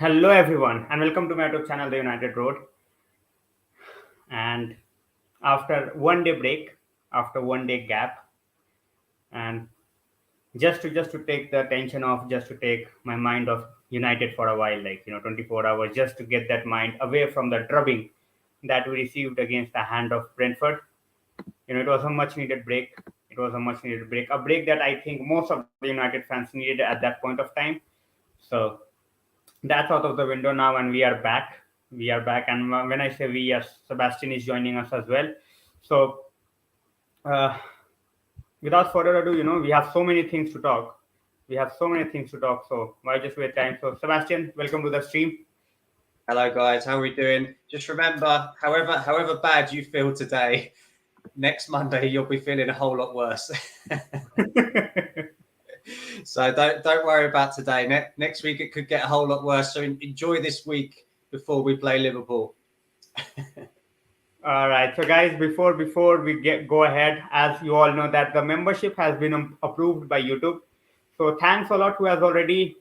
Hello, everyone, and welcome to my YouTube channel, The United Road. And after one day break, after one day gap, and just to take the tension off, just to take my mind off United for a while, 24 hours, just to get that mind away from the drubbing that we received against the hand of Brentford. It was a much needed break. It was a much needed break, a break that I think most of the United fans needed at that point of time. So that's out of the window now, and we are back. We are back, and when I say we, yes, Sebastian is joining us as well. So, uh, without further ado, we have so many things to talk. We have so many things to talk. So, why just wait time? So, Sebastian, welcome to the stream. Hello guys, how are we doing? Just remember, however bad you feel today, next Monday you'll be feeling a whole lot worse. So don't worry about today. Next week it could get a whole lot worse. So enjoy this week before we play Liverpool. All right, so guys, before we go ahead, as you all know that the membership has been approved by YouTube. So thanks a lot who has already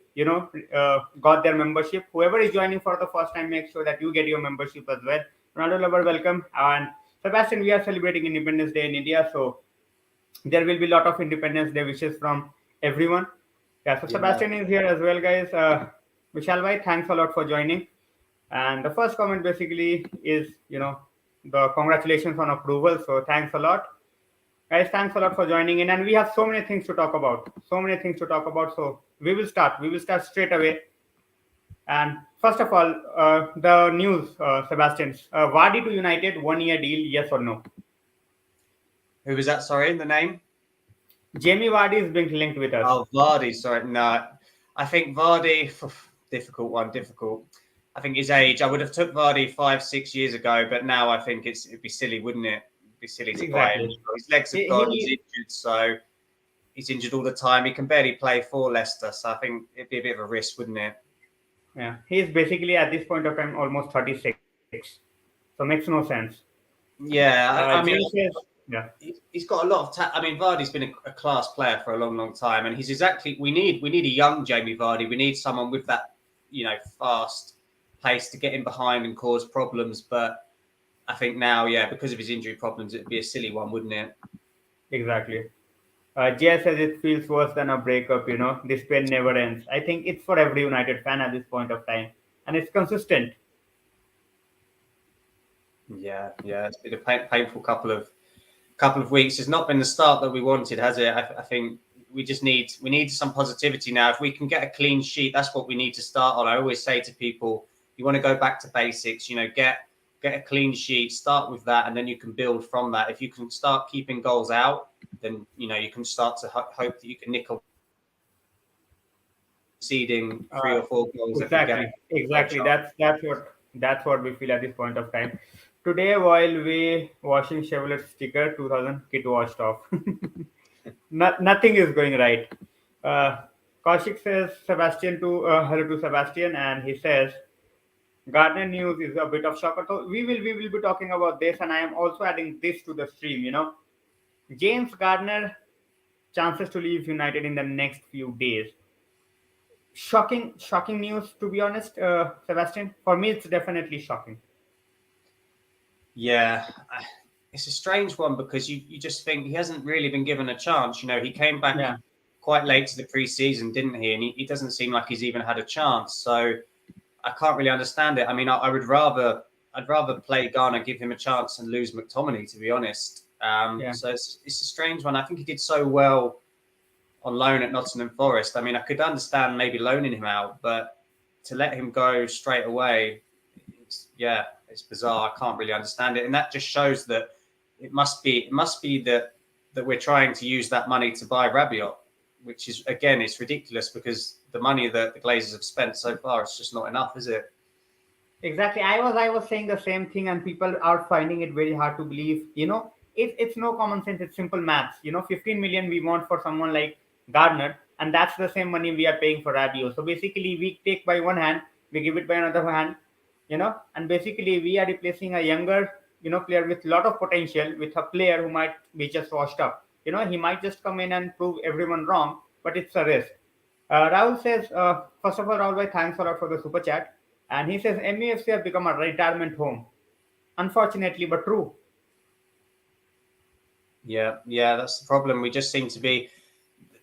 got their membership. Whoever is joining for the first time, make sure that you get your membership as well. Ronaldo lover, welcome. And Sebastian, we are celebrating Independence Day in India, so there will be a lot of Independence Day wishes from everyone. Yeah, so Yeah. Sebastian is here as well, guys. Vishal bhai, thanks a lot for joining. And the first comment basically is, the congratulations on approval. So thanks a lot. Guys, thanks a lot for joining in. And we have so many things to talk about. So many things to talk about. So we will start. We will start straight away. And first of all, the news, Sebastian. Vardy to United, 1 year deal, yes or no? Who was that? Sorry, the name? Jamie Vardy is being linked with us. Oh, Vardy. Sorry, no. I think Vardy, difficult. I think his age. I would have took Vardy 5-6 years ago, but now I think it'd be silly, wouldn't it? It'd be silly to buy him. His legs have gone. He's injured, so he's injured all the time. He can barely play for Leicester, so I think it'd be a bit of a risk, wouldn't it? Yeah, he's basically at this point of time almost 36, so makes no sense. Yeah, I mean, yeah, he's got a lot of. I mean, Vardy's been a class player for a long time, and he's exactly. We need a young Jamie Vardy. We need someone with that, fast pace to get in behind and cause problems. But I think now, because of his injury problems, it'd be a silly one, wouldn't it? Exactly. Jay says it feels worse than a breakup. This pain never ends. I think it's for every United fan at this point of time, and it's consistent. Yeah, it's been a painful couple of weeks. It's not been the start that we wanted, has it? I think we just need some positivity now. If we can get a clean sheet, that's what we need to start on. I always say to people, you want to go back to basics. Get a clean sheet, start with that, and then you can build from that. If you can start keeping goals out, then you can start to hope that you can nick off conceding 3 or 4 goals. Exactly. That's what we feel at this point of time. Today, while we washing Chevrolet sticker 2000 kit washed off. Nothing is going right. Kaushik says Sebastian to hello to Sebastian, and he says Gardner news is a bit of shocker. So we will be talking about this, and I am also adding this to the stream. James Gardner chances to leave United in the next few days. Shocking news, to be honest, Sebastian. For me, it's definitely shocking. Yeah, it's a strange one because you just think he hasn't really been given a chance. He came back quite late to the pre-season, didn't he? And he doesn't seem like he's even had a chance. So I can't really understand it. I mean, I'd rather play Garner, give him a chance, and lose McTominay, to be honest. So it's a strange one. I think he did so well on loan at Nottingham Forest. I mean, I could understand maybe loaning him out, but to let him go straight away, it's bizarre. I can't really understand it, and that just shows that it must be that we're trying to use that money to buy Rabiot, which is, again, it's ridiculous because the money that the Glazers have spent so far is just not enough, is it? Exactly. I was saying the same thing, and people are finding it very hard to believe. It's no common sense. It's simple maths. 15 million we want for someone like Gardner, and that's the same money we are paying for Rabiot. So basically, we take by one hand, we give it by another hand. And basically we are replacing a younger, player with a lot of potential with a player who might be just washed up. He might just come in and prove everyone wrong, but it's a risk. Rahul says, first of all, Rahul bhai, thanks a lot for the super chat. And he says, MUFC have become a retirement home. Unfortunately, but true. Yeah, that's the problem. We just seem to be.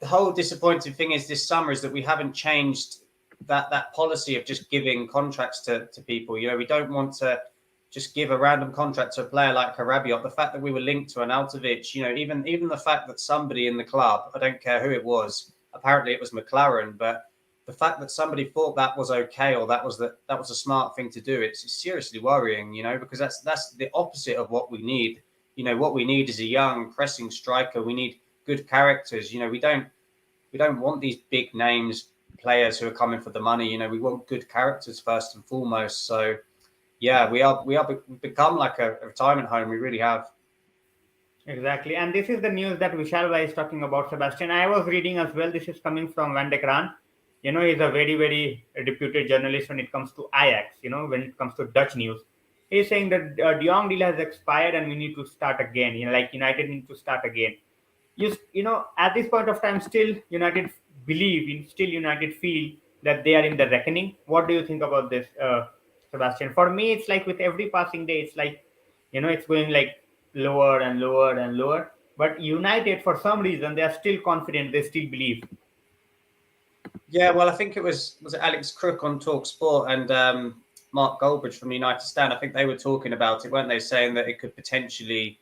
The whole disappointing thing is this summer is that we haven't changed that policy of just giving contracts to people. We don't want to just give a random contract to a player like a Rabiot. The fact that we were linked to an Altovich, even the fact that somebody in the club, I don't care who it was, apparently it was McLaren, but the fact that somebody thought that was okay or that was a smart thing to do, it's seriously worrying, because that's the opposite of what we need. What we need is a young pressing striker. We need good characters. We don't want these big names players who are coming for the money. We want good characters first and foremost. So yeah, we've become like a retirement home. We really have. Exactly. And this is the news that Vishal Bhai is talking about, Sebastian. I was reading as well. This is coming from Van de Kraan. He's a very, very reputed journalist when it comes to Ajax, when it comes to Dutch news. He's saying that De Jong deal has expired and we need to start again. Like United need to start again. At this point of time, still United still United feel that they are in the reckoning. What do you think about this, Sebastian? For me, it's like with every passing day, it's like, it's going like lower and lower and lower. But United, for some reason, they are still confident. They still believe. Yeah, well, I think it was Alex Crook on Talk Sport and Mark Goldbridge from United Stand. I think they were talking about it, weren't they? Saying that it could potentially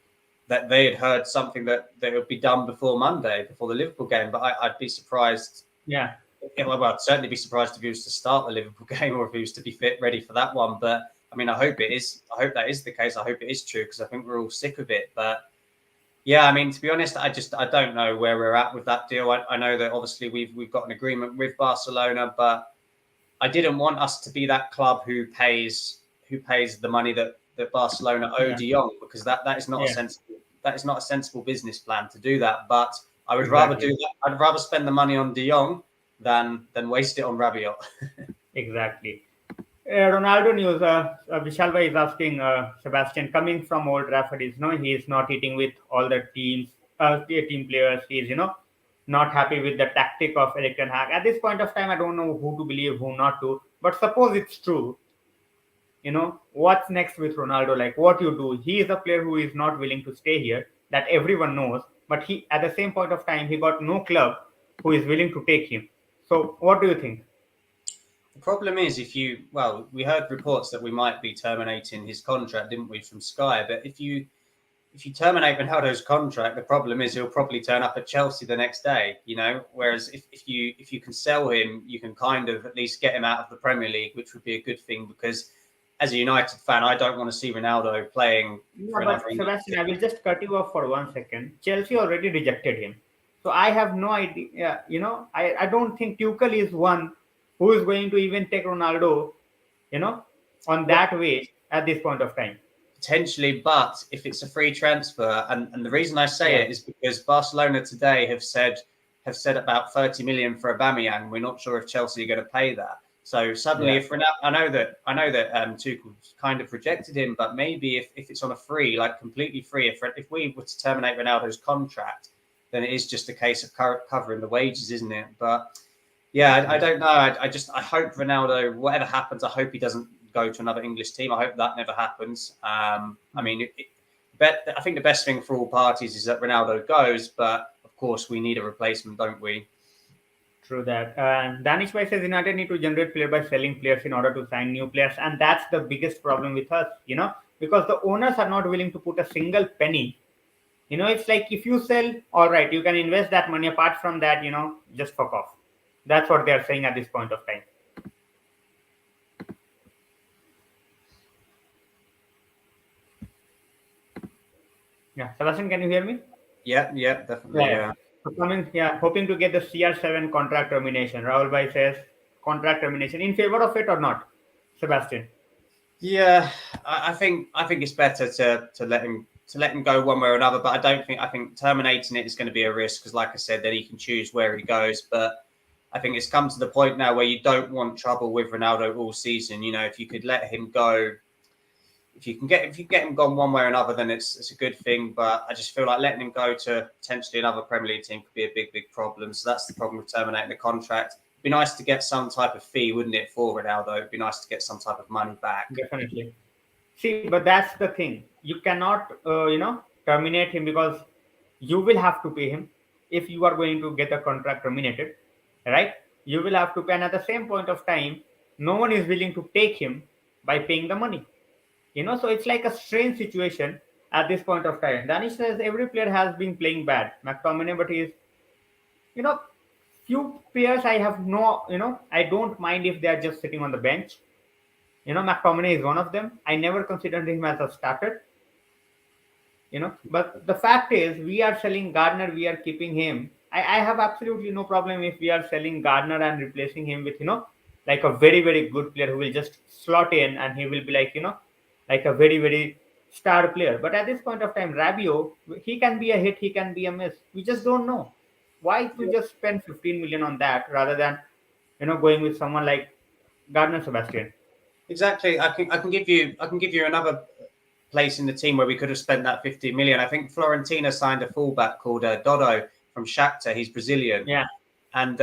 that they had heard something that would be done before Monday, before the Liverpool game. But I'd be surprised. Yeah, Well, I'd certainly be surprised if he was to start the Liverpool game or if he was to be fit, ready for that one. But I mean, I hope it is. I hope that is the case. I hope it is true because I think we're all sick of it. But yeah, I mean, to be honest, I don't know where we're at with that deal. I know that obviously we've got an agreement with Barcelona, but I didn't want us to be that club who pays the money that Barcelona owe yeah, De Jong because that is not a yeah, sensible business plan to do that. But I would rather do exactly. that. I'd rather spend the money on De Jong than waste it on Rabiot. Exactly. Ronaldo news. Vishal Bhai is asking Sebastian, coming from Old Trafford, he is not eating with all the team players. He is not happy with the tactic of eriktenhag. At this point of time, I don't know who to believe, who not to. But suppose it's true. What's next with Ronaldo? Like what you do? He is a player who is not willing to stay here. That everyone knows. But he, at the same point of time, he got no club who is willing to take him. So what do you think? The problem is we heard reports that we might be terminating his contract, didn't we, from Sky? But if you terminate Ronaldo's contract, the problem is he'll probably turn up at Chelsea the next day, Whereas if you can sell him, you can kind of at least get him out of the Premier League, which would be a good thing because as a United fan, I don't want to see Ronaldo playing Yeah, for another but English Sebastian, team. I will just cut you off for 1 second. Chelsea already rejected him. So I have no idea. I don't think Tuchel is one who is going to even take Ronaldo, you know, on Well, that way at this point of time. potentially, but if it's a free transfer, and the reason I say Yeah, it is because Barcelona today have said about 30 million for Aubameyang. We're not sure if Chelsea are going to pay that. So suddenly, yeah, if Ronaldo, I know that Tuchel kind of rejected him, but maybe if it's on a free, like completely free, if we were to terminate Ronaldo's contract, then it is just a case of covering the wages, isn't it? But yeah, I yeah. don't know. I hope Ronaldo, whatever happens, I hope he doesn't go to another English team. I hope that never happens. I Hmm. mean, I think the best thing for all parties is that Ronaldo goes, but of course we need a replacement, don't we? True that. And Danish Bhai says United need to generate player by selling players in order to sign new players, and that's the biggest problem with us. Because the owners are not willing to put a single penny. It's like if you sell, all right, you can invest that money. Apart from that, just fuck off. That's what they're saying at this point of time. Yeah, Sebastian, can you hear me? Yeah, definitely. Yeah. Yeah, So coming, yeah, hoping to get the CR7 contract termination. Rahul Bhai says contract termination in favor of it or not, Sebastian. yeah. I think it's better to let him go one way or another. But I think terminating it is going to be a risk because, like I said, then he can choose where he goes. But I think it's come to the point now where you don't want trouble with Ronaldo all season. If you could let him go, if you get him gone one way or another, then it's a good thing. But I just feel like letting him go to potentially another Premier League team could be a big problem. So that's the problem with terminating the contract. be nice to get some type of fee, wouldn't it, for Ronaldo? It'd be nice to get some type of money back. Definitely. See, but that's the thing. You cannot, terminate him because you will have to pay him if you are going to get a contract terminated, right? You will have to pay, and at the same point of time, no one is willing to take him by paying the money. So it's like a strange situation at this point of time. Danish says every player has been playing bad. McTominay, but he is, you know, few players I have no, I don't mind if they are just sitting on the bench. McTominay is one of them. I never considered him as a starter. But the fact is, we are selling Gardner, we are keeping him. I have absolutely no problem if we are selling Gardner and replacing him with, like a very, very good player who will just slot in and he will be like, like a very, very star player. But at this point of time, Rabiot, he can be a hit, he can be a miss. We just don't know. Why to just spend 15 million on that rather than, going with someone like Gardner Sebastian? Exactly. I can give you another place in the team where we could have spent that 15 million. I think Florentina signed a fullback called Dodo from Shakhtar. He's Brazilian. Yeah. And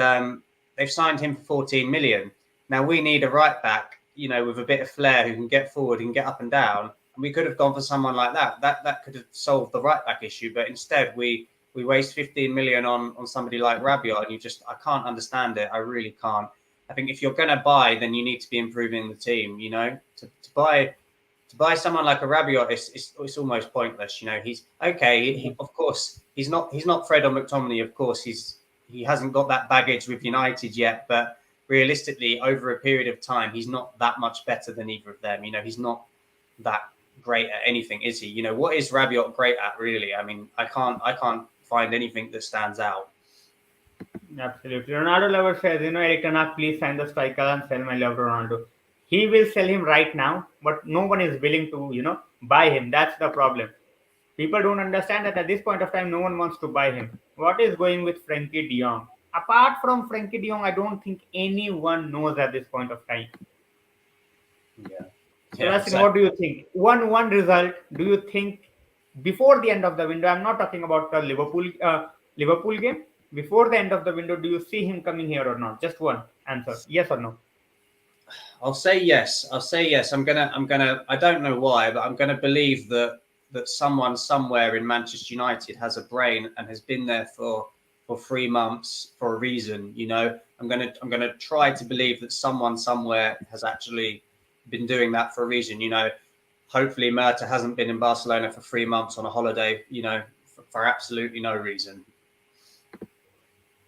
they've signed him for 14 million. Now we need a right back, with a bit of flair who can get forward and get up and down. And we could have gone for someone like that. That could have solved the right back issue. But instead we waste 15 million on somebody like Rabiot, and I can't understand it. I really can't. I think if you're going to buy, then you need to be improving the team. To buy someone like a Rabiot, it's almost pointless. He's okay. Of course, he's not Fred or McTominay. Of course, he hasn't got that baggage with United yet. But realistically, over a period of time, he's not that much better than either of them. He's not that great at anything, is he? What is Rabiot great at, really? I mean, I can't find anything that stands out. Absolutely. Ronaldo lover says, eriktenhag, please sign the striker and sell my love to Ronaldo. He will sell him right now, but no one is willing to, buy him. That's the problem. People don't understand that at this point of time, no one wants to buy him. What is going with Frenkiedejong? Apart from Frenkiedejong, I don't think anyone knows at this point of time. Yeah. Sebastian, what do you think? One result. Do you think before the end of the window? I'm not talking about the Liverpool game. Before the end of the window, do you see him coming here or not? Just one answer, yes or no. I'll say yes. I'm gonna. I don't know why, but I'm gonna believe that someone somewhere in Manchester United has a brain and has been there for 3 months for a reason. I'm gonna try to believe that someone somewhere has actually been doing that for a reason. Hopefully Murta hasn't been in Barcelona for 3 months on a holiday. For absolutely no reason.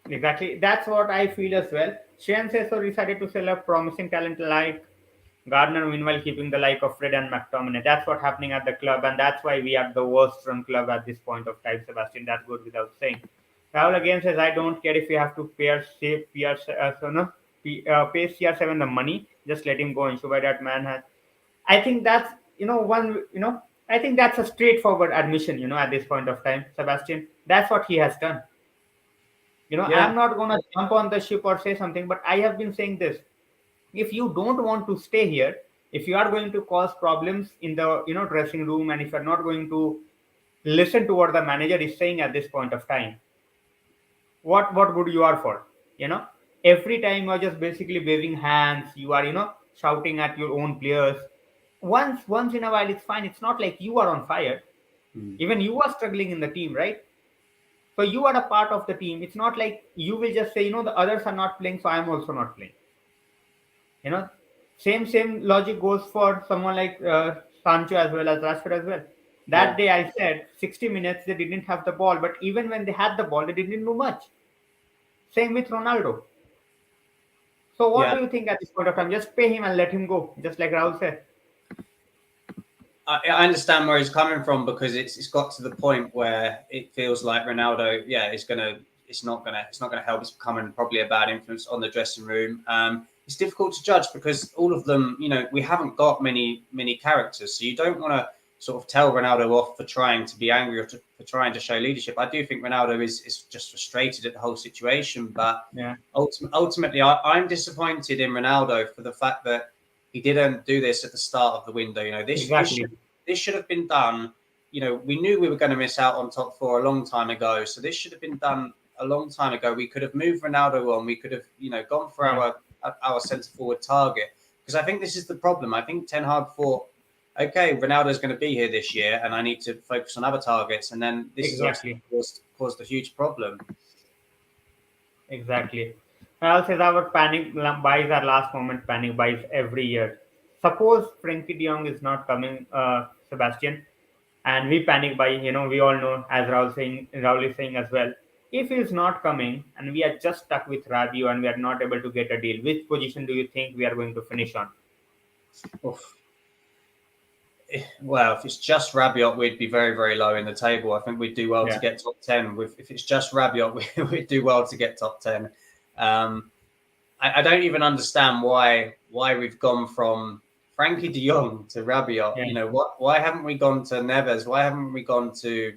Exactly. That's what I feel as well. Shane says so decided to sell a promising talent like Gardner, meanwhile keeping the like of Fred and McTominay. That's what's happening at the club, and that's why we are the worst run club at this point of time, Sebastian. That goes without saying. Rahul again says, I don't care if you have to pay pay CR7 the money, just let him go and show why that man has. I think that's, I think that's a straightforward admission, at this point of time, Sebastian. That's what he has done. Yeah. I'm not going to jump on the ship or say something, but I have been saying this. If you don't want to stay here, if you are going to cause problems in the dressing room, and if you're not going to listen to what the manager is saying at this point of time, what good you are for? Every time you're just basically waving hands, you are shouting at your own players. Once in a while, it's fine. It's not like you are on fire. Even you are struggling in the team, right? So you are a part of the team. It's not like you will just say, the others are not playing, so I'm also not playing. Same logic goes for someone like Sancho as well as Rashford as well. That day I said 60 minutes they didn't have the ball, but even when they had the ball, they didn't do much. Same with Ronaldo. So what do you think at this point of time? Just pay him and let him go, just like Rahul said. I understand where he's coming from, because it's got to the point where it feels like Ronaldo, it's not gonna help. It's becoming probably a bad influence on the dressing room. It's difficult to judge because all of them, we haven't got many characters, so you don't want to sort of tell Ronaldo off for trying to be angry or for trying to show leadership. I do think Ronaldo is just frustrated at the whole situation, but ultimately, I'm disappointed in Ronaldo for the fact that he didn't do this at the start of the window. This should have been done. We knew we were going to miss out on top four a long time ago, so this should have been done a long time ago, we could have moved Ronaldo on. We could have, gone for our centre forward target, because I think this is the problem. I think Ten Hag thought, okay, Ronaldo's going to be here this year, and I need to focus on other targets, and then this has obviously Exactly. caused a huge problem. Exactly. Also, our panic buys are last moment panic buys every year. Suppose Frenkie de Jong is not coming, Sebastian, and we panic buy. We all know, as Raul is saying as well. If he is not coming and we are just stuck with Rabiot and we are not able to get a deal, which position do you think we are going to finish on? Oof. Well, if it's just Rabiot, we'd be very, very low in the table. I think we'd do well to Yeah, get top 10. If it's just Rabiot, we'd do well to get top 10. I don't even understand why we've gone from Frenkie de Jong to Rabiot. yeah, Why haven't we gone to Neves? Why haven't we gone to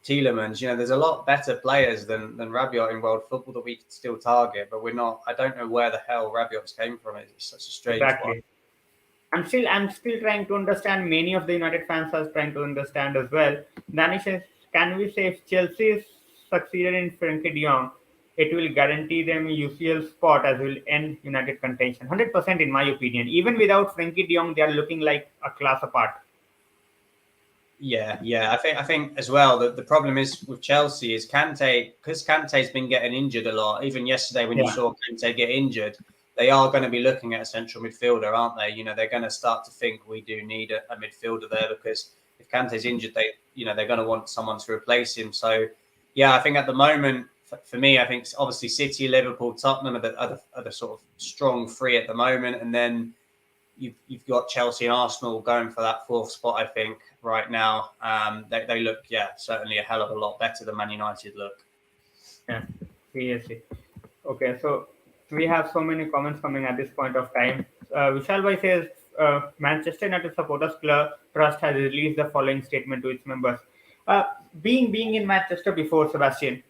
Tielemans? There's a lot better players than Rabiot in world football that we could still target, but we're not. I don't know where the hell Rabiot's came from. It's such a strange one. exactly. I'm still trying to understand. Many of the United fans are trying to understand as well. Danish says, can we say if Chelsea is succeeded in Frenkie de Jong, it will guarantee them UCL spot as will end United contention. 100% in my opinion. Even without Frenkie de Jong, they are looking like a class apart. Yeah. I think as well that the problem is with Chelsea is Kante, because Kante's been getting injured a lot. Even yesterday when you Yeah, saw Kante get injured, they are going to be looking at a central midfielder, aren't they? They're going to start to think we do need a midfielder there, because if Kante's injured, they're going to want someone to replace him. So yeah, I think at the moment for me, I think obviously City, Liverpool, Tottenham are the sort of strong three at the moment, and then you've got Chelsea and Arsenal going for that fourth spot, I think, right now. They look, certainly a hell of a lot better than Man United look. yeah, seriously. Okay, so we have so many comments coming at this point of time. Vishal Bhai says Manchester United Supporters Club Trust has released the following statement to its members. Uh, being in Manchester before, Sebastian,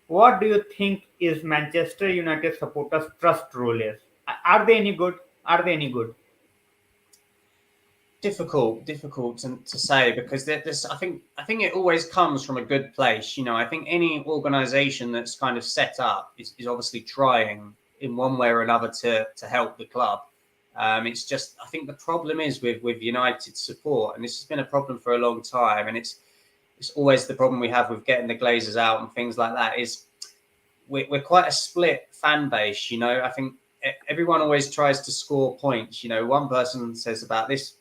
what do you think is Manchester United Supporters Trust role is? Are they any good? Are they any good? Difficult to say, because there's I think it always comes from a good place. I think any organization that's kind of set up is obviously trying in one way or another to help the club. It's just, I think the problem is with United support, and this has been a problem for a long time, and it's always the problem we have with getting the Glazers out and things like that, is we're quite a split fan base. I think everyone always tries to score points. One person says about this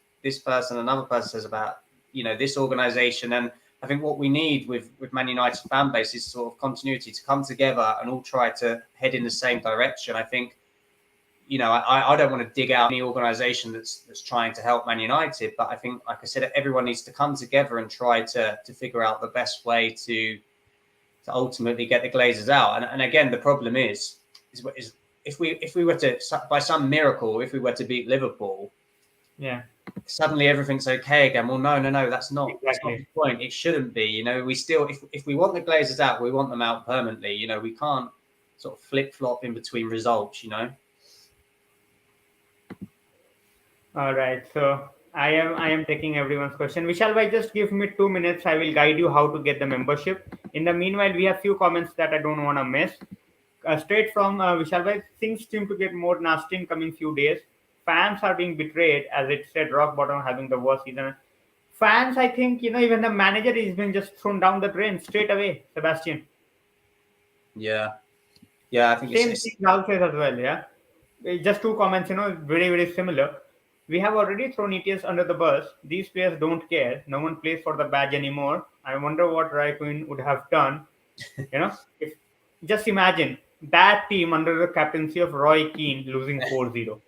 person, another person says about this organization, and I think what we need with Man United fan base is sort of continuity, to come together and all try to head in the same direction. I think I don't want to dig out any organization that's trying to help Man United, but I think, like I said, everyone needs to come together and try to figure out the best way to ultimately get the Glazers out. And again, the problem is if we were to, by some miracle, if we were to beat Liverpool, Yeah, suddenly everything's okay again. Well, no, that's not the exactly. point. It shouldn't be. We still, if we want the Glazers out, we want them out permanently. We can't sort of flip flop in between results. All right. So I am taking everyone's question. Vishal bhai, just give me 2 minutes. I will guide you how to get the membership. In the meanwhile, we have few comments that I don't want to miss. Straight from Vishal bhai, things seem to get more nasty in coming few days. Fans are being betrayed, as it said, rock bottom having the worst season. Fans, I think, even the manager is being just thrown down the drain straight away. Sebastian, Yeah, I think same it's thing Rahul says as well. Yeah. Just two comments, very, very similar. We have already thrown ETS under the bus. These players don't care. No one plays for the badge anymore. I wonder what Raikkonen would have done. If just imagine that team under the captaincy of Roy Keane losing 4-0.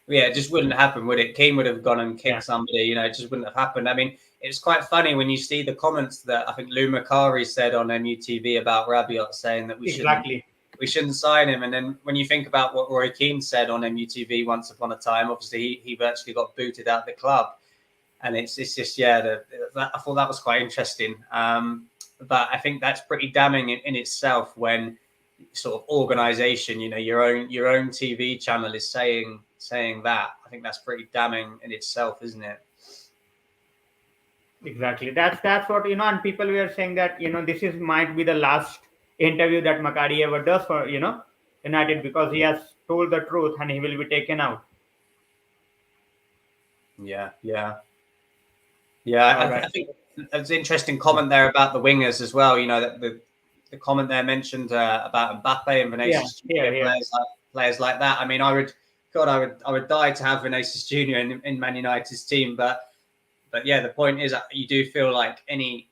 yeah, it just wouldn't happen, would it? Keane would have gone and Yeah, kicked somebody. It just wouldn't have happened. I mean, it's quite funny when you see the comments that I think Lou Macari said on MUTV about Rabiot, saying that exactly. we shouldn't sign him. And then when you think about what Roy Keane said on MUTV once upon a time, obviously he virtually got booted out of the club. And it's just, I thought that was quite interesting. But I think that's pretty damning in itself, when sort of organization, your own TV channel is saying that. I think that's pretty damning in itself, isn't it? Exactly. That's what and people were saying that this is might be the last. interview that Makari ever does for United, because he has told the truth and he will be taken out. Yeah. All I right. think it's an interesting comment there about the wingers as well. That the comment there mentioned about Mbappe and Yeah. Vinicius Here. Junior, Here. players like that. I mean, I would die to have Vinicius Junior in Man United's team, but yeah, the point is you do feel like any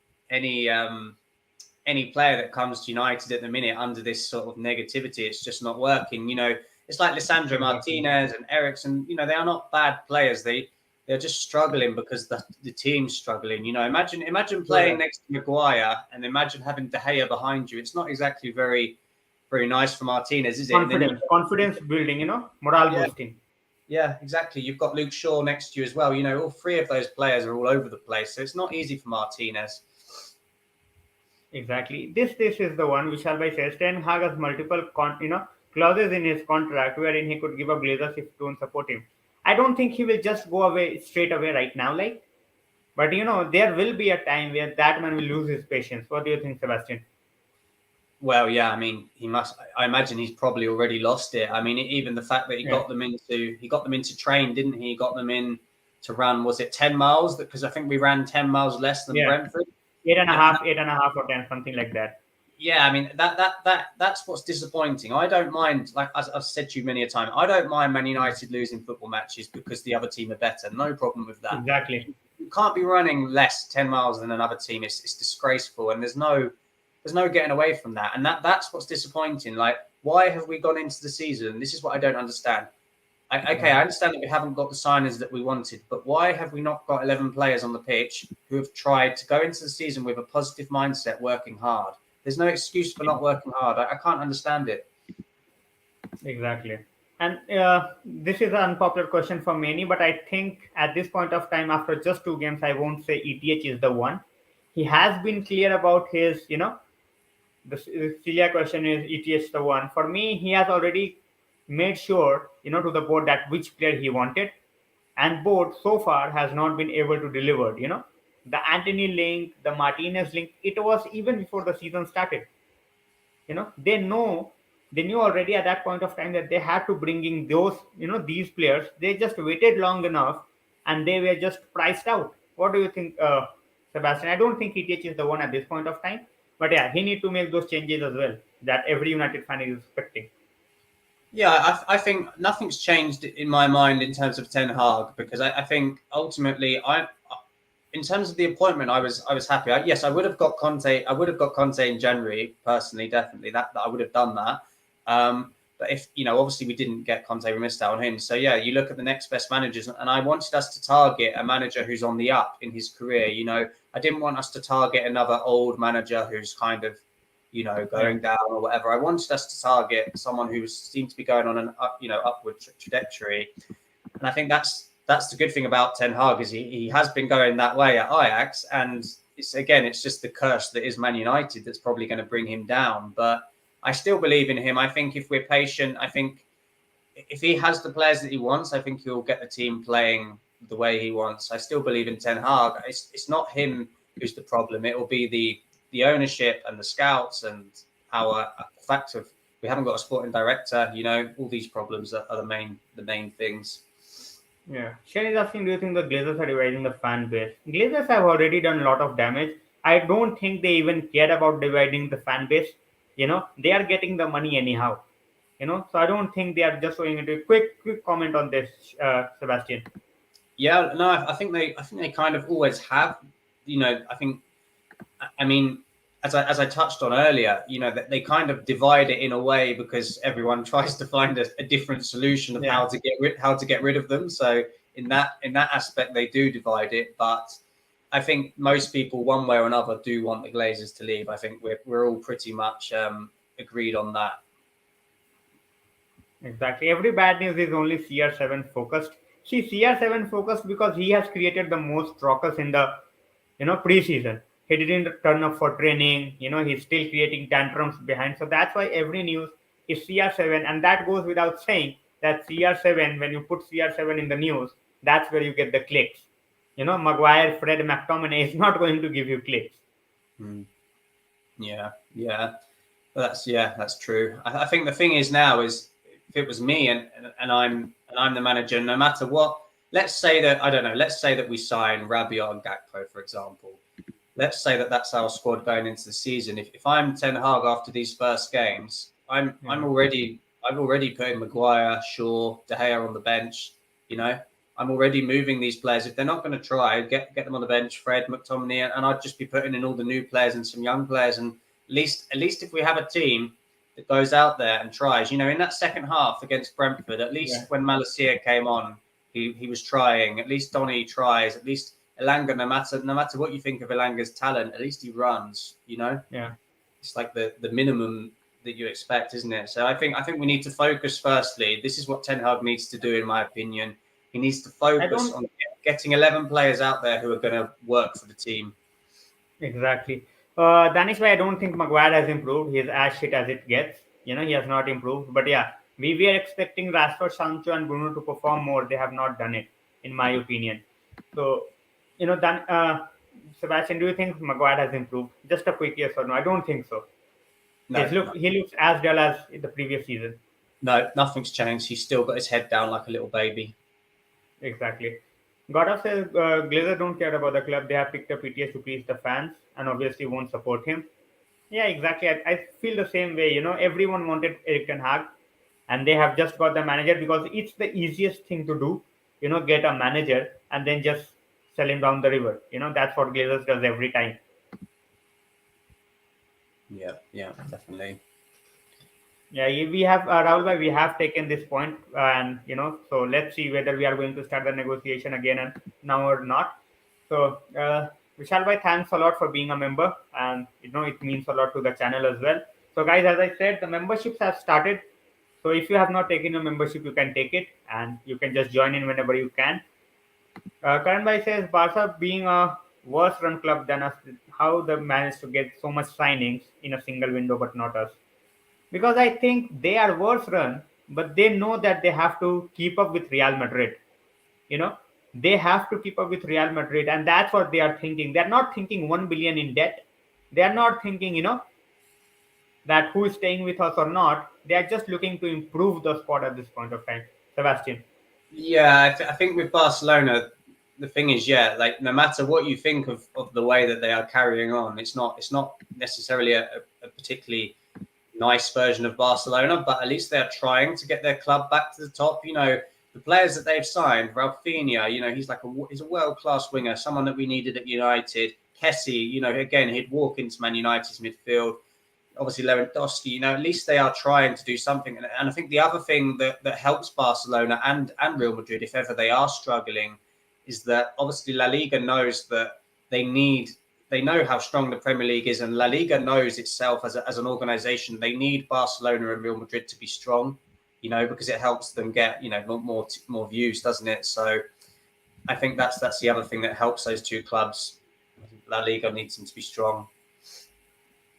player that comes to United at the minute under this sort of negativity, it's just not working. It's like Lisandro Exactly. Martinez and Eriksen. They are not bad players. They're just struggling because the team's struggling. Imagine playing Correct. next to Maguire and imagine having De Gea behind you. It's not exactly very nice for Martinez, is it? And then Confidence building. Morale yeah, boosting. yeah, exactly. You've got Luke Shaw next to you as well. All three of those players are all over the place, so it's not easy for Martinez. Exactly. This is the one which Albai says Ten Hag has multiple clauses in his contract wherein he could give up Glazers if don't support him. I don't think he will just go away straight away right now, like. But there will be a time where that man will lose his patience. What do you think, Sebastian? Well, yeah, I mean, he must. I imagine he's probably already lost it. I mean, even the fact that Yeah. he got them into train, didn't he? He got them in to run. Was it 10 miles? Because I think we ran 10 miles less than Yeah. Brentford. Eight and a And half, 8.5 or 10, something like that. yeah, I mean that's what's disappointing. I don't mind, like as I've said to you many a time, I don't mind Man United losing football matches because the other team are better. No problem with that. Exactly. You can't be running less 10 miles than another team. It's disgraceful, and there's no getting away from that. And that's what's disappointing. Like, why have we gone into the season? This is what I don't understand. Okay, Yeah. I understand that we haven't got the signings that we wanted, but why have we not got 11 players on the pitch who have tried to go into the season with a positive mindset, working hard? There's no excuse for not working hard. I can't understand it. Exactly. And this is an unpopular question for many, but I think at this point of time, after just 2 games, I won't say ETH is the one. He has been clear about his, the Celia question is ETH the one. For me, he has already made sure, to the board that which player he wanted, and board so far has not been able to deliver. The Anthony link, the Martinez link, it was even before the season started. They knew already at that point of time that they had to bring in those, these players. They just waited long enough, and they were just priced out. What do you think, Sebastian? I don't think ETH is the one at this point of time, but yeah, he need to make those changes as well that every United fan is expecting. Yeah, I think nothing's changed in my mind in terms of Ten Hag, because I think ultimately in terms of the appointment, I was happy. Yes, I would have got Conte. I would have got Conte in January personally, definitely. That I would have done that. But if obviously we didn't get Conte, we missed out on him. So yeah, you look at the next best managers, and I wanted us to target a manager who's on the up in his career. I didn't want us to target another old manager who's kind of Yeah, going down or whatever. I wanted us to target someone who seemed to be going on an upward trajectory. And I think that's the good thing about Ten Hag is he has been going that way at Ajax, and it's just the curse that is Man United that's probably going to bring him down. But I still believe in him. I think if we're patient, I think if he has the players that he wants, I think he'll get the team playing the way he wants. I still believe in Ten Hag. It's not him who's the problem. It will be the ownership and the scouts and our the fact of we haven't got a sporting director. All these problems are the main things. yeah. Shen is asking, do you think the Glazers are dividing the fan base? Glazers have already done a lot of damage. I don't think they even care about dividing the fan base. They are getting the money anyhow. So I don't think they are just going into quick comment on this, Sebastian. Yeah, no, I think they kind of always have. I mean, as I touched on earlier, that they kind of divide it in a way because everyone tries to find a different solution of Yeah, how to get rid of them. So in that aspect, they do divide it, but I think most people, one way or another, do want the Glazers to leave. I think we're all pretty much agreed on that. exactly. Every bad news is only CR7 focused. See, CR7 focused because he has created the most ruckus in the preseason. He didn't turn up for training. He's still creating tantrums behind. So that's why every news is CR7, and that goes without saying that CR7. When you put CR7 in the news, that's where you get the clicks. Maguire, Fred, McTominay is not going to give you clicks. Mm. Yeah, yeah. That's true. I think the thing is now is if it was me and I'm the manager, no matter what, let's say that I don't know, let's say that we sign Rabiot and Gakpo, for example. Let's say that that's our squad going into the season. If I'm Ten Hag after these first games, I'm Yeah, already I've already put in Maguire, Shaw, De Gea on the bench. You know, I'm already moving these players. If they're not going to try, get them on the bench. Fred, McTominay, and I'd just be putting in all the new players and some young players. And at least if we have a team that goes out there and tries, in that second half against Brentford, at yeah, least when Malacia came on, he was trying. At least Donny tries. At least Elanga, no matter what you think of Elanga's talent, at least he runs. yeah. It's like the minimum that you expect, isn't it? So I think we need to focus. Firstly, this is what Ten Hag needs to do, in my opinion. He needs to I focus don't on getting 11 players out there who are going to work for the team. exactly. That is why I don't think Maguire has improved. He's as shit as it gets. He has not improved. But yeah, we were expecting Rashford, Sancho, and Bruno to perform more. They have not done it, in my opinion. So, then Sebastian, do you think Maguire has improved? Just a quick yes or no. I don't think so. No, no, He looks as dull as in the previous season. no, nothing's changed. He's still got his head down like a little baby. Exactly. Goddard says Glazers don't care about the club. They have picked up PTS to please the fans and obviously won't support him. Yeah, exactly. I feel the same way. Everyone wanted eriktenhag, and they have just got the manager because it's the easiest thing to do. Get a manager and then just sell him down the river. That's what Glazers does every time. Yeah, yeah, definitely. Yeah, we have Rahul bhai, we have taken this point, and so let's see whether we are going to start the negotiation again and now or not. So, Vishal bhai, thanks a lot for being a member, and it means a lot to the channel as well. So, guys, as I said, the memberships have started. So, if you have not taken a membership, you can take it, and you can just join in whenever you can. Karan bhai says Barca being a worse run club than us, how they managed to get so much signings in a single window, but not us, because I think they are worse run, but they know that they have to keep up with Real Madrid. You know, they have to keep up with Real Madrid, and that's what they are thinking. They're not thinking 1 billion in debt. They are not thinking, that who is staying with us or not. They are just looking to improve the squad at this point of time. Sebastian. Yeah, I think with Barcelona, the thing is, yeah, like no matter what you think of the way that they are carrying on, it's not necessarily a particularly nice version of Barcelona, but at least they're trying to get their club back to the top. The players that they've signed, Rafinha, he's a world class winger, someone that we needed at United. Kessie, again, he'd walk into Man United's midfield. Obviously, Lewandowski, at least they are trying to do something. And I think the other thing that helps Barcelona and Real Madrid, if ever they are struggling, is that obviously La Liga knows that they know how strong the Premier League is, and La Liga knows itself as an organization. They need Barcelona and Real Madrid to be strong, because it helps them get more views, doesn't it? So I think that's the other thing that helps those two clubs. La Liga needs them to be strong.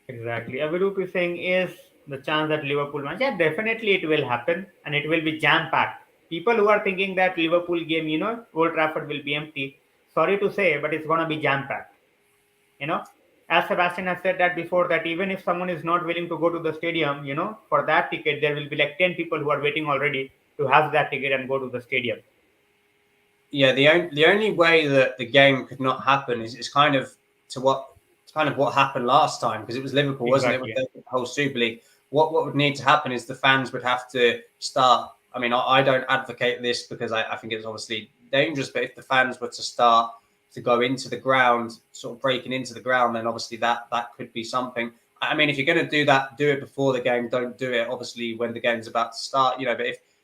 Exactly. Avirup is saying is the chance that Liverpool match. Yeah, definitely it will happen and it will be jam packed. People who are thinking that Liverpool game, Old Trafford will be empty. Sorry to say, but it's gonna be jam packed. You know, as Sebastian has said that before, that even if someone is not willing to go to the stadium, for that ticket, there will be like 10 people who are waiting already to have that ticket and go to the stadium. Yeah, the only way that the game could not happen is to what kind of what happened last time, because it was Liverpool, wasn't it, with Exactly. the whole Super League. What would need to happen is the fans would have to start. I mean, I don't advocate this because I think it's obviously dangerous, but if the fans were to start to go into the ground, sort of breaking into the ground, then obviously that could be something. I mean, if you're going to do that, do it before the game. Don't do it obviously when the game's about to start. But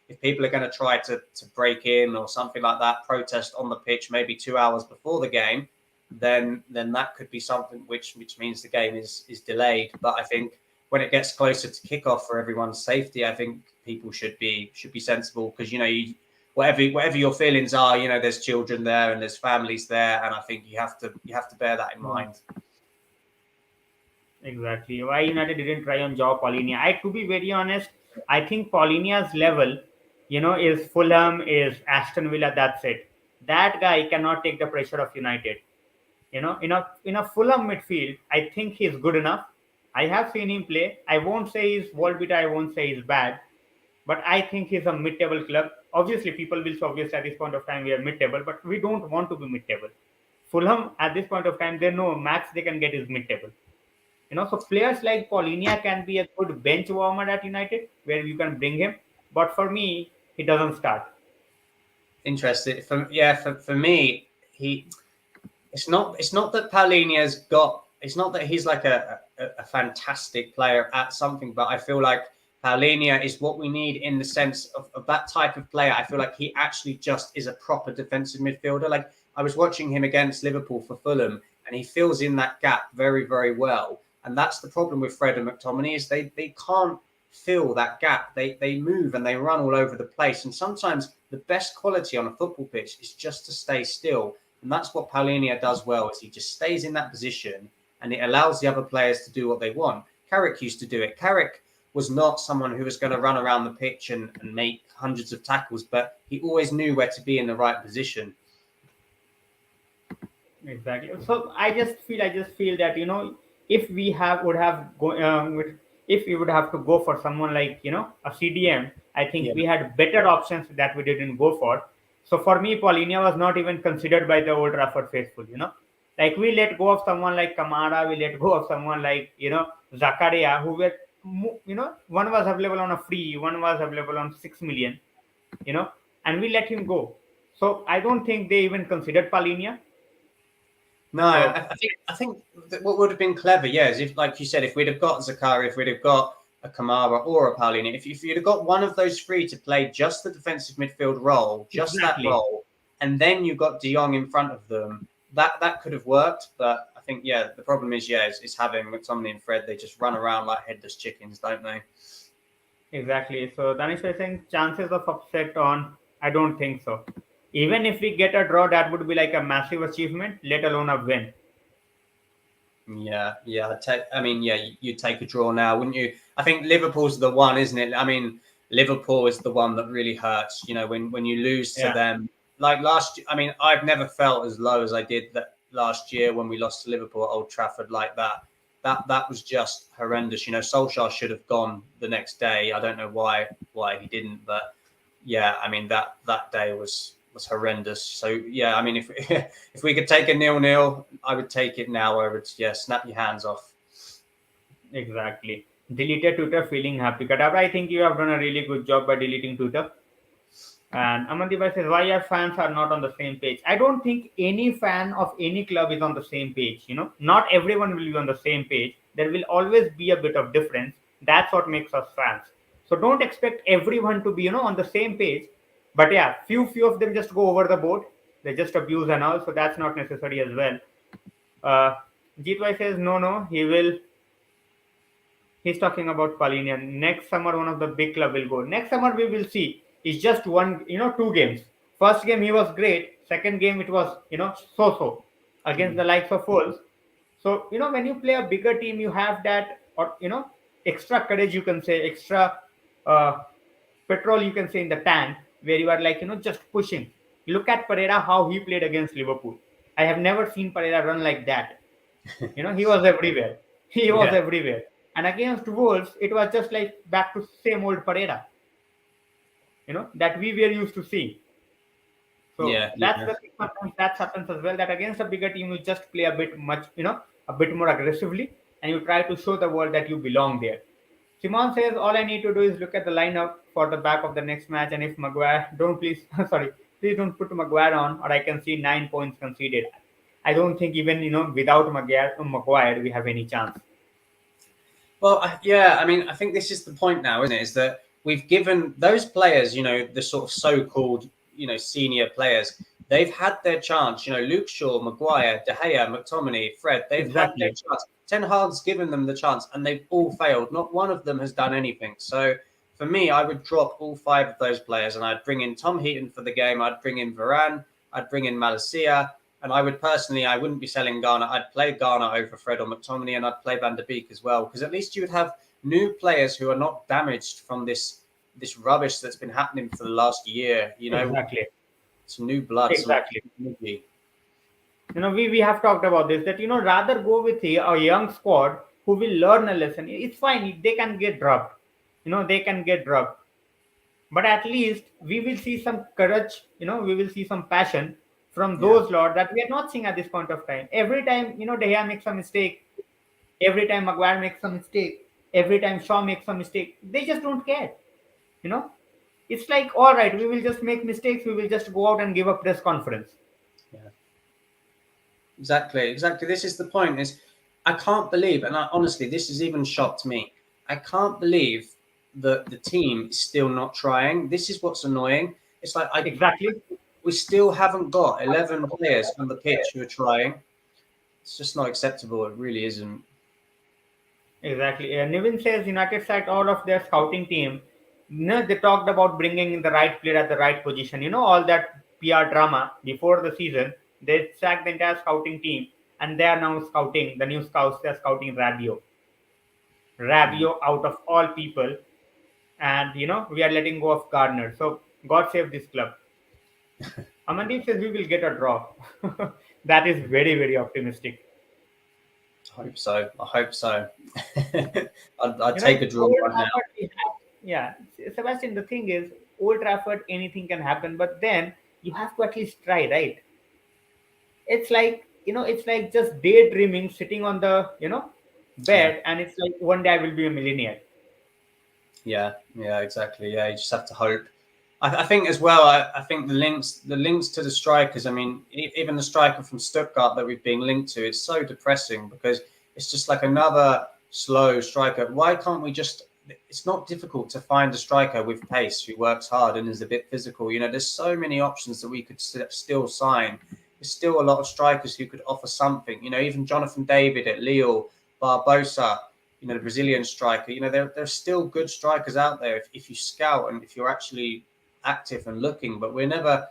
if people are going to try to break in or something like that, protest on the pitch maybe 2 hours before the game, then that could be something which means the game is delayed. But I think when it gets closer to kickoff, for everyone's safety, I think people should be sensible, because whatever your feelings are, there's children there and there's families there, and I think you have to bear that in Yeah. mind. Exactly. Why United didn't try on Joe Paulinia? To be very honest, I think Paulinia's level, is Fulham, is Aston Villa. That's it. That guy cannot take the pressure of United. In a Fulham midfield, I think he's good enough. I have seen him play. I won't say he's world beater. I won't say he's bad, but I think he's a mid-table club. Obviously, people will say obvious at this point of time we are mid-table, but we don't want to be mid-table. Fulham at this point of time, they know max they can get is mid-table. So players like Paulinia can be a good bench warmer at United, where you can bring him. But for me, he doesn't start. Interested. For me, it's not that Paulinia's got. It's not that he's like a fantastic player at something, but I feel like Paulinia is what we need in the sense of that type of player. I feel like he actually just is a proper defensive midfielder. Like I was watching him against Liverpool for Fulham, and he fills in that gap very, very well. And that's the problem with Fred and McTominay is they can't fill that gap. They move and they run all over the place. And sometimes the best quality on a football pitch is just to stay still. And that's what Paulinia does well, is he just stays in that position and it allows the other players to do what they want. Carrick used to do it. Carrick was not someone who was going to run around the pitch and make hundreds of tackles, but he always knew where to be in the right position. Exactly. So I just feel that if we have would have go if we would have to go for someone like a CDM, I think Yeah. we had better options that we didn't go for. So for me, Paulinia was not even considered by the Old Trafford faithful. Like we let go of someone like Kamara, we let go of someone like Zakaria, who were one was available on a free, one was available on 6 million, and we let him go. So I don't think they even considered Paulinia. No, So I think that what would have been clever, yeah, is if, like you said, if we'd have got Zakaria, if we'd have got a Kamara or a Paulinia, if you'd have got one of those three to play just the defensive midfield role, just that exactly. role, and then you got De Jong in front of them, that could have worked. But I think, yeah, the problem is having McTominay and Fred. They just run around like headless chickens, don't they? Exactly. So Danish was saying chances of upset on. I don't think so. Even if we get a draw, that would be like a massive achievement, let alone a win. Yeah. You'd take a draw now, wouldn't you? I think Liverpool's the one, isn't it? I mean, Liverpool is the one that really hurts. When you lose to Yeah, them, like last. I mean, I've never felt as low as I did that last year when we lost to Liverpool at Old Trafford like that. That was just horrendous. Solskjaer should have gone the next day. I don't know why he didn't, but yeah, I mean that day was horrendous. So yeah, I mean if if we could take a 0-0, I would take it now. I would snap your hands off. exactly. Deleted Twitter feeling happy. Kadabra, I think you have done a really good job by deleting Twitter. And Amandibai says, why our fans are not on the same page? I don't think any fan of any club is on the same page. Not everyone will be on the same page. There will always be a bit of difference. That's what makes us fans. So don't expect everyone to be, on the same page. But yeah, few of them just go over the board. They just abuse and all. So that's not necessary as well. Uh, Jeetwai says, no, he will. He's talking about Palinia. Next summer, one of the big club will go. Next summer, we will see. It's just one, 2 games. First game, he was great. Second game, it was, so against the likes of Wolves. So, when you play a bigger team, you have that, or, extra courage, you can say, extra uh, petrol, you can say, in the tank, where you are like, just pushing. Look at Pereira, how he played against Liverpool. I have never seen Pereira run like that. He was everywhere. He was Yeah, everywhere. And against Wolves, it was just like back to same old Pereira, that we were used to see. So that's yeah. the thing. Sometimes that happens as well. That against a bigger team, you just play a bit much, a bit more aggressively, and you try to show the world that you belong there. Simon says, all I need to do is look at the lineup for the back of the next match, and if Maguire, don't please, sorry, please don't put Maguire on, or I can see 9 points conceded. I don't think even without Maguire, we have any chance. Well, yeah, I mean, I think this is the point now, isn't it? Is that we've given those players, the sort of so-called, senior players, they've had their chance. Luke Shaw, Maguire, De Gea, McTominay, Fred, they've had their Exactly. chance. Ten Hag's given them the chance, and they've all failed. Not one of them has done anything. So for me, I would drop all five of those players, and I'd bring in Tom Heaton for the game. I'd bring in Varane. I'd bring in Malacia. And I wouldn't be selling Garner. I'd play Garner over Fred or McTominay, and I'd play Van der Beek as well, because at least you would have new players who are not damaged from this rubbish that's been happening for the last year. Exactly. Some new blood, some Exactly. energy. We have talked about this that rather go with a young squad who will learn a lesson. It's fine. They can get dropped. They can get dropped. But at least we will see some courage. We will see some passion from Yeah. those lot that we are not seeing at this point of time. Every time, De Gea makes a mistake. Every time Maguire makes a mistake. Every time Shaw makes a mistake. They just don't care. You know, it's like, all right, we will just make mistakes. We will just go out and give a press conference. Yeah. Exactly. This is the point. Is I can't believe, and honestly, this has even shocked me. I can't believe that the team is still not trying. This is what's annoying. It's like Exactly. we still haven't got 11 players on the pitch who are trying. It's just not acceptable. It really isn't. Exactly. Niven says United sacked all of their scouting team. They talked about bringing in the right player at the right position. All that PR drama before the season. They sacked the entire scouting team, and they are now scouting the new scouts. They are scouting Rabiot. Mm. Rabiot out of all people, and we are letting go of Gardner. So God save this club. Amandeep says we will get a draw. That is very, very optimistic. I hope so. I hope so. I'd take It's a draw Old right now. Trafford. Yeah, Sebastian. The thing is, Old Trafford, anything can happen, but then you have to at least try, right? It's like just daydreaming, sitting on the Yeah. bed, and it's like one day I will be a millionaire. Yeah, exactly. Yeah, you just have to hope. I think as well. I think the links to the strikers. I mean, even the striker from Stuttgart that we've been linked to, it's so depressing because it's just like another slow striker. Why can't we just? It's not difficult to find a striker with pace who works hard and is a bit physical. There's so many options that we could still sign. There's still a lot of strikers who could offer something. Even Jonathan David at Lille, Barbosa, the Brazilian striker. There's still good strikers out there if you scout and if you're actually active and looking. But we never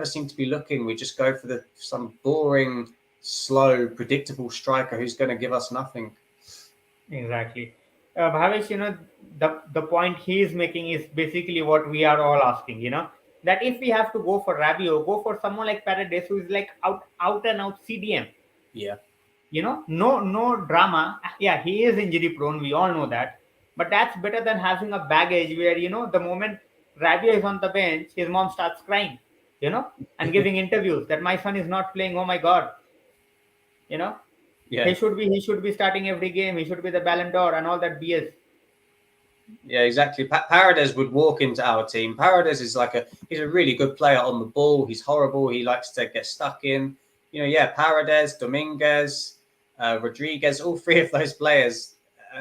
seem to be looking. We just go for some boring, slow, predictable striker who's going to give us nothing. Exactly. Bhavesh, the point he is making is basically what we are all asking. That if we have to go for Rabiot, go for someone like Paredes, who is like out and out CDM. Yeah, No drama. Yeah, he is injury prone. We all know that. But that's better than having a baggage where the moment Rabiot is on the bench, his mom starts crying. And giving interviews that my son is not playing. Oh my God. You know, he yeah, should be starting every game. He should be the Ballon d'Or and all that BS. yeah, exactly. Paredes would walk into our team. Paredes is he's a really good player on the ball. He's horrible. He likes to get stuck in. Yeah, Paredes, Dominguez, Rodriguez, all three of those players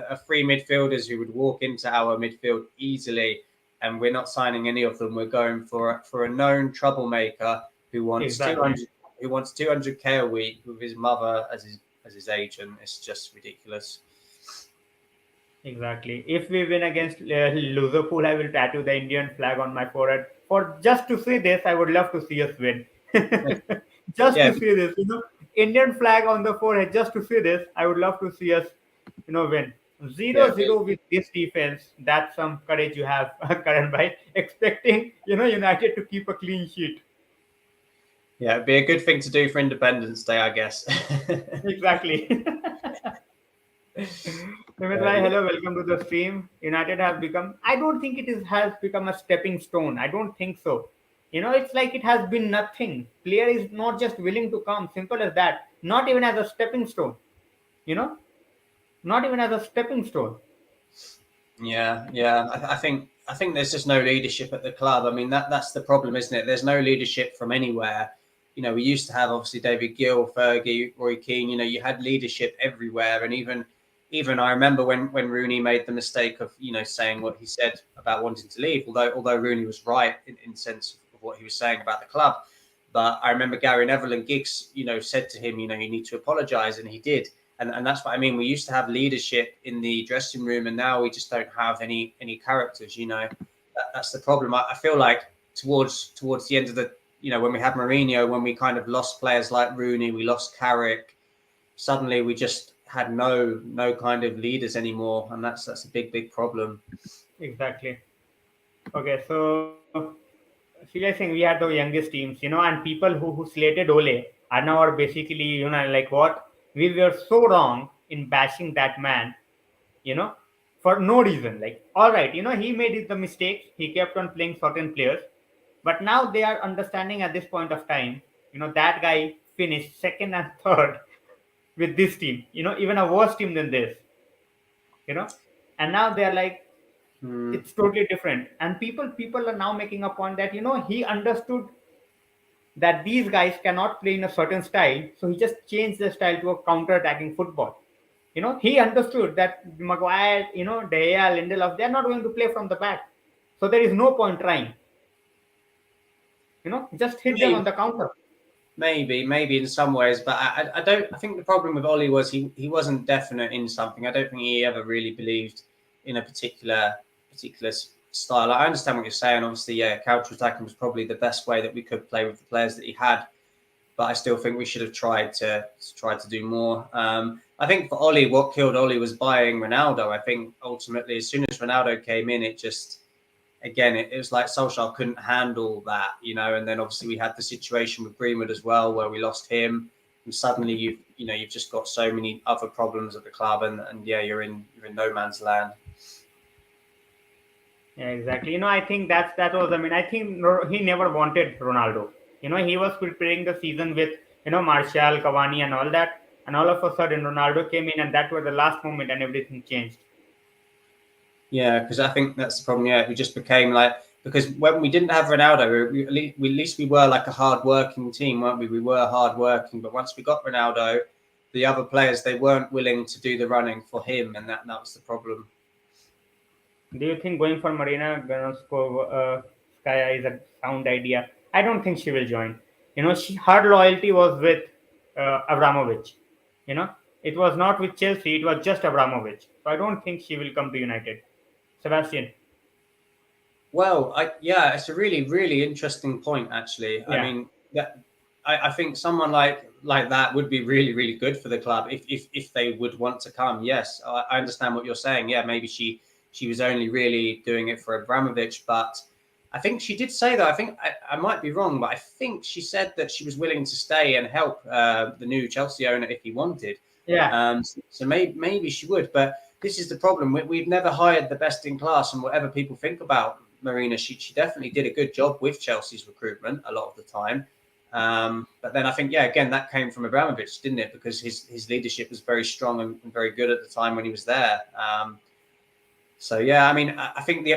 are free midfielders who would walk into our midfield easily. And we're not signing any of them. We're going for a known troublemaker who wants Exactly. 200k a week with his mother as his agent. It's just ridiculous. Exactly. If we win against Liverpool, I will tattoo the Indian flag on my forehead. For just to see this, I would love to see us win. Just Yeah, to see this, Indian flag on the forehead. Just to see this, I would love to see us, win. yeah, 0-0 with this defense. That's some courage you have, Karan, by expecting United to keep a clean sheet. yeah. It'd be a good thing to do for Independence Day, I guess. Exactly. Sumit bhai, Yeah. hello, welcome to the stream. United have become, I don't think has become a stepping stone. I don't think so. It's like it has been nothing. Player is not just willing to come, simple as that. Not even as a stepping stone, you know, not even as a stepping stone. Yeah. I think there's just no leadership at the club. I mean that's the problem, isn't it? There's no leadership from anywhere. We used to have obviously David Gill, Fergie, Roy Keane. You had leadership everywhere, and even I remember when Rooney made the mistake of saying what he said about wanting to leave. Although Rooney was right in sense of what he was saying about the club, but I remember Gary Neville and Giggs said to him, you need to apologise, and he did. And that's what I mean. We used to have leadership in the dressing room, and now we just don't have any characters. That's the problem. I feel like towards the end of the when we had Mourinho, when we kind of lost players like Rooney, we lost Carrick. Suddenly, we just had no kind of leaders anymore, and that's a big problem. Exactly. Okay, so Sheila Singh, we had the youngest teams, and people who slated Ole are now are basically, like what? We were so wrong in bashing that man for no reason. Like, all right, he made the mistakes. He kept on playing certain players, but now they are understanding at this point of time. That guy finished second and third with this team. Even a worse team than this. You know, and now they are like, Hmm. it's totally different. And people are now making a point that he understood that these guys cannot play in a certain style, so he just changed the style to a counter-attacking football. He understood that Maguire, De Gea, Lindelof, they are not going to play from the back, so there is no point trying. Just hit them on Maybe, the counter. maybe in some ways, but I don't. I think the problem with Ollie was he wasn't definite in something. I don't think he ever really believed in a particular style. I understand what you're saying. Obviously, yeah, counter attacking was probably the best way that we could play with the players that he had. But I still think we should have tried to do more. I think for Ollie, what killed Ollie was buying Ronaldo. I think ultimately, as soon as Ronaldo came in, it just again it was like Solskjaer couldn't handle that, And then obviously we had the situation with Greenwood as well, where we lost him, and suddenly you've just got so many other problems at the club, and yeah, you're in no man's land. Yeah, exactly. I think that was. I mean, I think he never wanted Ronaldo. He was preparing the season with Martial, Cavani, and all that, and all of a sudden Ronaldo came in, and that was the last moment, and everything changed. Yeah, because I think that's the problem. Yeah, we just became like because when we didn't have Ronaldo, at least we were like a hard-working team, weren't we? We were hard-working, but once we got Ronaldo, the other players they weren't willing to do the running for him, and that was the problem. Do you think going for Marina Granskaya is a sound idea? I don't think she will join. Her loyalty was with Abramovich. You know, it was not with Chelsea. It was just Abramovich. So I don't think she will come to United. Sebastian. Well, yeah, it's a really, really interesting point, actually. I Yeah. mean, that I think someone like that would be really, really good for the club if they would want to come. Yes, I understand what you're saying. Yeah, maybe she was only really doing it for Abramovich, but I think she did say that. I think I might be wrong, but I think she said that she was willing to stay and help the new Chelsea owner if he wanted. Yeah. So maybe she would, but this is the problem. We've never hired the best in class, and whatever people think about Marina, she definitely did a good job with Chelsea's recruitment a lot of the time. But then I think, yeah, again, that came from Abramovich, didn't it? Because his leadership was very strong and very good at the time when he was there. So yeah, I mean, I think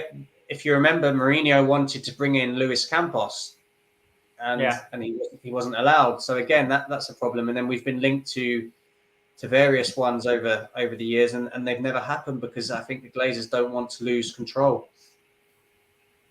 if you remember, Mourinho wanted to bring in Luis Campos, and Yeah. and he wasn't allowed. So again, that's a problem. And then we've been linked to various ones over the years, and they've never happened because I think the Glazers don't want to lose control.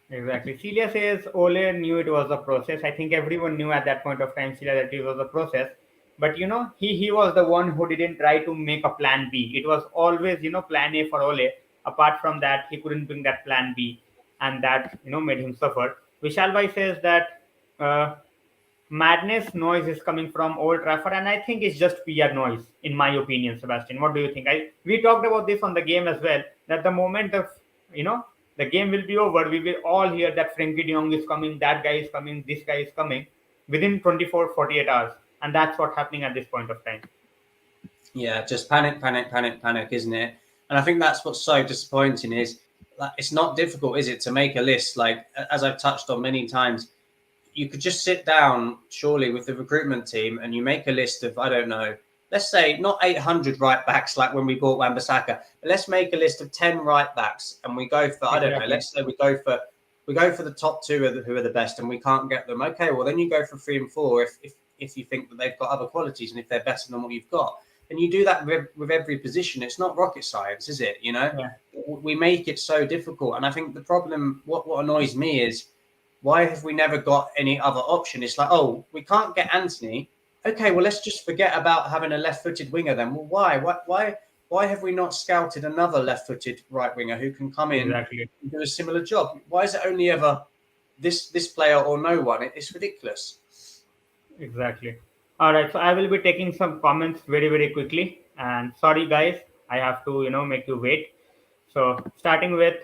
Exactly. Celia says Ole knew it was a process. I think everyone knew at that point of time, Celia, that it was a process. But he was the one who didn't try to make a plan B. It was always plan A for Ole. Apart from that, he couldn't bring that plan B, and that made him suffer. Vishal Bhai says that madness noise is coming from Old Trafford, and I think it's just PR noise, in my opinion. Sebastian, what do you think? We talked about this on the game as well. That the moment of the game will be over, we will all hear that Frenkie de Jong is coming, that guy is coming, this guy is coming within 24-48 hours, and that's what's happening at this point of time. Yeah, just panic, panic, panic, panic, isn't it? And I think that's what's so disappointing is like it's not difficult, is it, to make a list? Like as I've touched on many times, you could just sit down surely with the recruitment team and you make a list of, I don't know, let's say not 800 right backs like when we bought Wan-Bissaka, but let's make a list of 10 right backs and we go for, I don't know, Exactly. let's say we go for the top two who are the best and we can't get them. Okay, well then you go for 3 and 4 if you think that they've got other qualities and if they're better than what you've got. And you do that with every position. It's not rocket science, is it? Yeah. We make it so difficult. And I think the problem, what annoys me is why have we never got any other option? It's like, oh, we can't get Anthony. Okay, well, let's just forget about having a left-footed winger then. Well, why? Why have we not scouted another left-footed right winger who can come in Exactly. and do a similar job? Why is it only ever this player or no one? It's ridiculous. Exactly. All right. So I will be taking some comments very, very quickly. And sorry, guys, I have to, make you wait. So starting with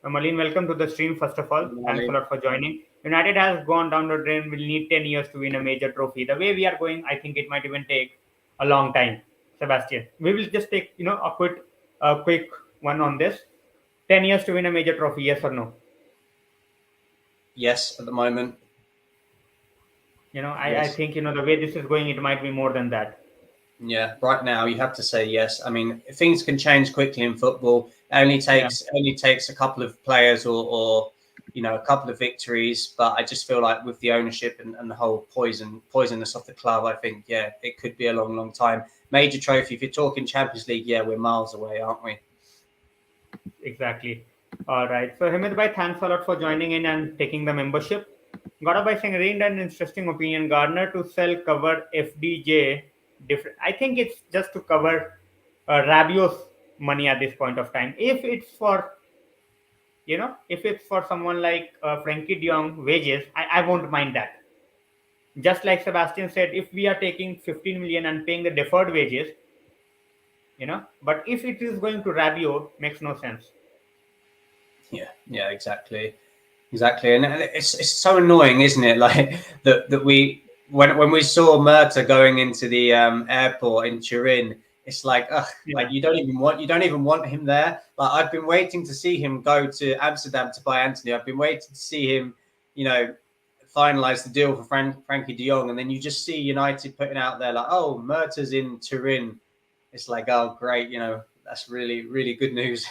Malin, welcome to the stream. First of all, thanks a lot for joining. United has gone down the drain. Will need 10 years to win a major trophy. The way we are going, I think it might even take a long time. Sebastian, we will just take, a quick one on this. 10 years to win a major trophy, yes or no? Yes, at the moment. I Yes. think, the way this is going, it might be more than that. Yeah, right now you have to say yes. I mean, things can change quickly in football. It Yeah, only takes a couple of players or a couple of victories. But I just feel like with the ownership and the whole poisonous of the club, I think it could be a long, long time. Major trophy. If you're talking Champions League, we're miles away, aren't we? exactly. All right. So, Hemant bhai, thanks a lot for joining in and taking the membership. Gaurav bhai saying, read an interesting opinion. Garner to sell cover FDJ. Different. I think it's just to cover Rabiot's money at this point of time. If it's for someone like Frenkie de Jong wages, I won't mind that. Just like Sebastian said, if we are taking 15 million and paying the deferred wages, but if it is going to Rabiot, makes no sense. Yeah, exactly. Exactly, and it's so annoying, isn't it? Like that we when we saw Murta going into the airport in Turin, it's like like Yeah, you don't even want him there. Like I've been waiting to see him go to Amsterdam to buy Anthony. I've been waiting to see him, finalize the deal for Frenkie de Jong, and then you just see United putting out there like, oh, Murta's in Turin. It's like, oh, great, that's really really good news.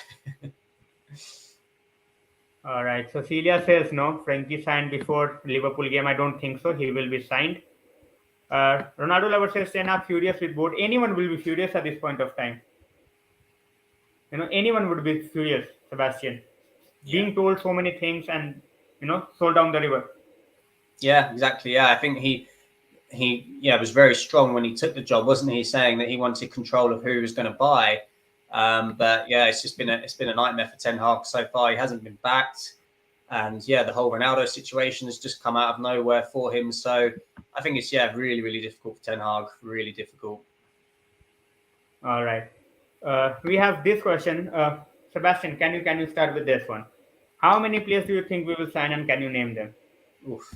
all right. So Celia says no. Frankie signed before Liverpool game. I don't think so. He will be signed. Ronaldo lover says, "Then I'm furious with board. Anyone will be furious at this point of time. Anyone would be furious, Sebastian. Yeah. Being told so many things and sold down the river. Yeah, exactly. Yeah, I think he was very strong when he took the job, wasn't he? Saying that he wanted control of who he was going to buy. But yeah, it's been a nightmare for Ten Hag so far. He hasn't been backed, and the whole Ronaldo situation has just come out of nowhere for him. So I think it's really really difficult for Ten Hag. Really difficult. All right. We have this question. Sebastian, can you start with this one? How many players do you think we will sign, and can you name them? Oof.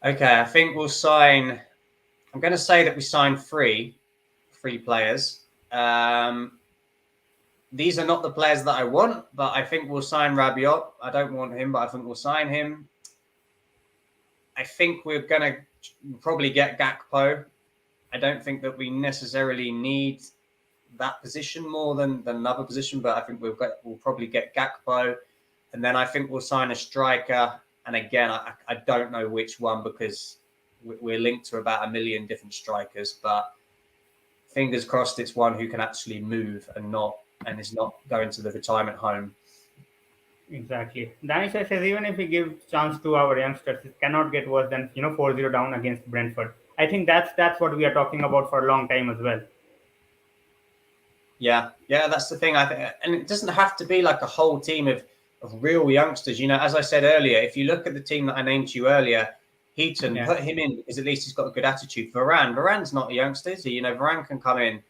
Okay, I think we'll sign. I'm going to say that we sign three players. These are not the players that I want, but I think we'll sign Rabiot. I don't want him, but I think we'll sign him. I think we're going to probably get Gakpo. I don't think that we necessarily need that position more than another position, but I think we'll probably get Gakpo. And then I think we'll sign a striker. And again, I don't know which one because we're linked to about 1 million different strikers, but fingers crossed it's one who can actually move and is not going to the retirement home. Exactly. Danisha says even if we give chance to our youngsters, it cannot get worse than 4-0 down against Brentford. I think that's what we are talking about for a long time as well. Yeah, that's the thing. I think, and it doesn't have to be like a whole team of real youngsters. As I said earlier, if you look at the team that I named to you earlier, Heaton, Yeah. put him in because at least he's got a good attitude. Varane's not a youngster, is he? Varane can come in.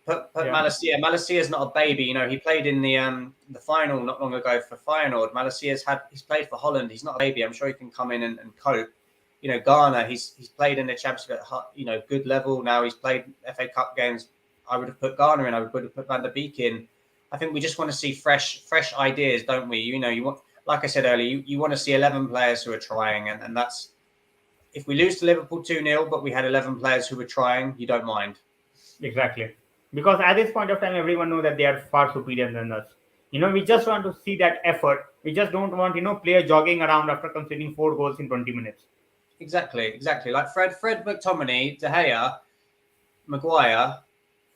Put Yeah. Malacia. Malacia's not a baby. He played in the final not long ago for Feyenoord. He's played for Holland. He's not a baby. I'm sure he can come in and cope. Garner, he's played in the Championship at good level. Now he's played FA Cup games. I would have put Garner in. I would have put Van der Beek in. I think we just want to see fresh ideas, don't we? You want, like I said earlier, you want to see 11 players who are trying, and that's if we lose to Liverpool 2-0, but we had 11 players who were trying, you don't mind. Exactly. Because at this point of time, everyone knows that they are far superior than us. We just want to see that effort. We just don't want, player jogging around after conceding 4 goals in 20 minutes. Exactly. Like Fred McTominay, De Gea, Maguire,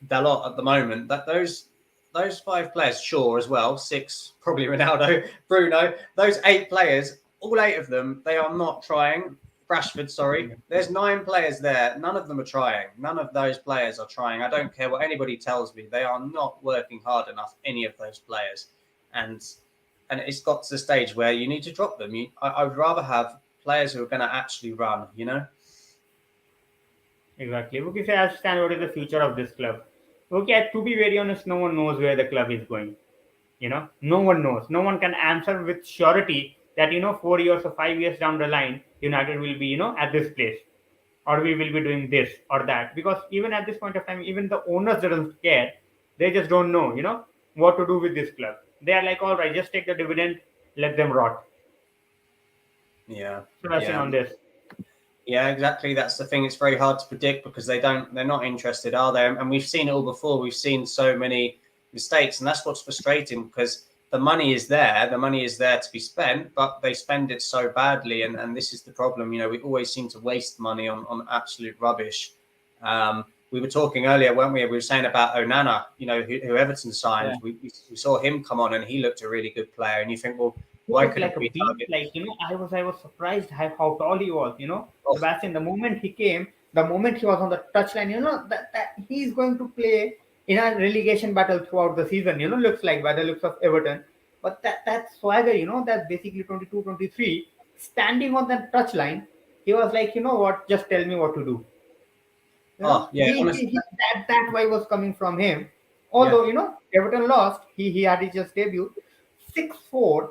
Dalot at the moment. That those 5 players, Shaw as well, 6 probably Ronaldo, Bruno. Those 8 players, all 8 of them, they are not trying. Rashford, sorry. There's 9 players there. None of them are trying. None of those players are trying. I don't care what anybody tells me. They are not working hard enough. Any of those players, and it's got to the stage where you need to drop them. I would rather have players who are going to actually run. Exactly. Okay, so I understand what is the future of this club. Okay, to be very honest, no one knows where the club is going. No one knows. No one can answer with surety that 4 years or 5 years down the line, United will be at this place, or we will be doing this or that. Because even at this point of time, even the owners doesn't care. They just don't know. what to do with this club. They are like, all right, just take the dividend, let them rot. Yeah, Sebastian, yeah. on this. Yeah, exactly. That's the thing. It's very hard to predict because they're not interested, are they? And we've seen it all before. We've seen so many mistakes, and that's what's frustrating because the money is there. The money is there to be spent, but they spend it so badly, and this is the problem. We always seem to waste money on absolute rubbish. We were talking earlier, weren't we? We were saying about Onana, who Everton signed. Yeah. We saw him come on, and he looked a really good player. And you think, well, He why was couldn't like a we beast. target? Like, I was surprised how tall he was. Oh, Sebastian. The moment he came, the moment he was on the touchline, that he's going to play in a relegation battle throughout the season. Looks like by the looks of Everton. But that swagger, that's basically 22, 23, standing on that touchline. He was like, you know what? Just tell me what to do. yeah, honestly, That vibe was coming from him. yeah. Although Everton lost, he had his just debut, 6'4",